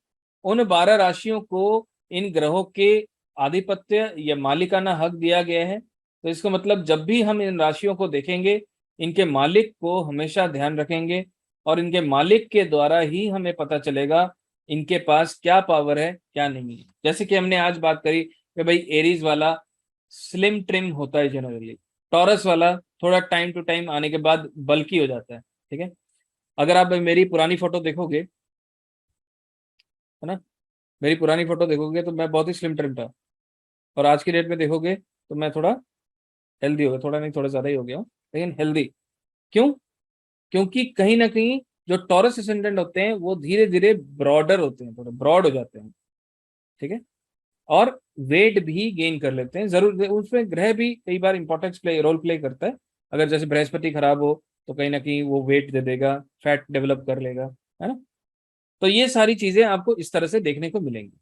Speaker 1: उन 12 राशियों को इन ग्रहों के आधिपत्य या मालिकाना हक दिया गया है। तो इसका मतलब जब भी हम इन राशियों को देखेंगे, इनके मालिक को हमेशा ध्यान रखेंगे और इनके मालिक के द्वारा ही हमें पता चलेगा इनके पास क्या पावर है क्या नहीं है। जैसे कि हमने आज बात करी कि भाई एरीज वाला स्लिम ट्रिम होता है जनरली, टॉरस वाला थोड़ा टाइम टू टाइम आने के बाद बल्की हो जाता है। ठीक है, अगर आप मेरी पुरानी फोटो देखोगे, है ना, मेरी पुरानी फोटो देखोगे तो मैं बहुत ही स्लिम ट्रिम था, और आज की डेट में देखोगे तो मैं थोड़ा हेल्दी हो गया, थोड़ा नहीं थोड़ा ज्यादा ही हो गया, लेकिन हेल्दी। क्यों? क्योंकि कहीं ना कहीं जो टॉरस असेंडेंट होते हैं वो धीरे धीरे ब्रॉडर होते हैं, थोड़ा ब्रॉड हो जाते हैं। ठीक है, और वेट भी गेन कर लेते हैं। जरूर उसमें ग्रह भी कई बार इंपॉर्टेंस रोल प्ले करता है। अगर जैसे बृहस्पति खराब हो तो कहीं ना कहीं वो वेट दे देगा, फैट डेवलप कर लेगा, है ना। तो ये सारी चीजें आपको इस तरह से देखने को मिलेंगी।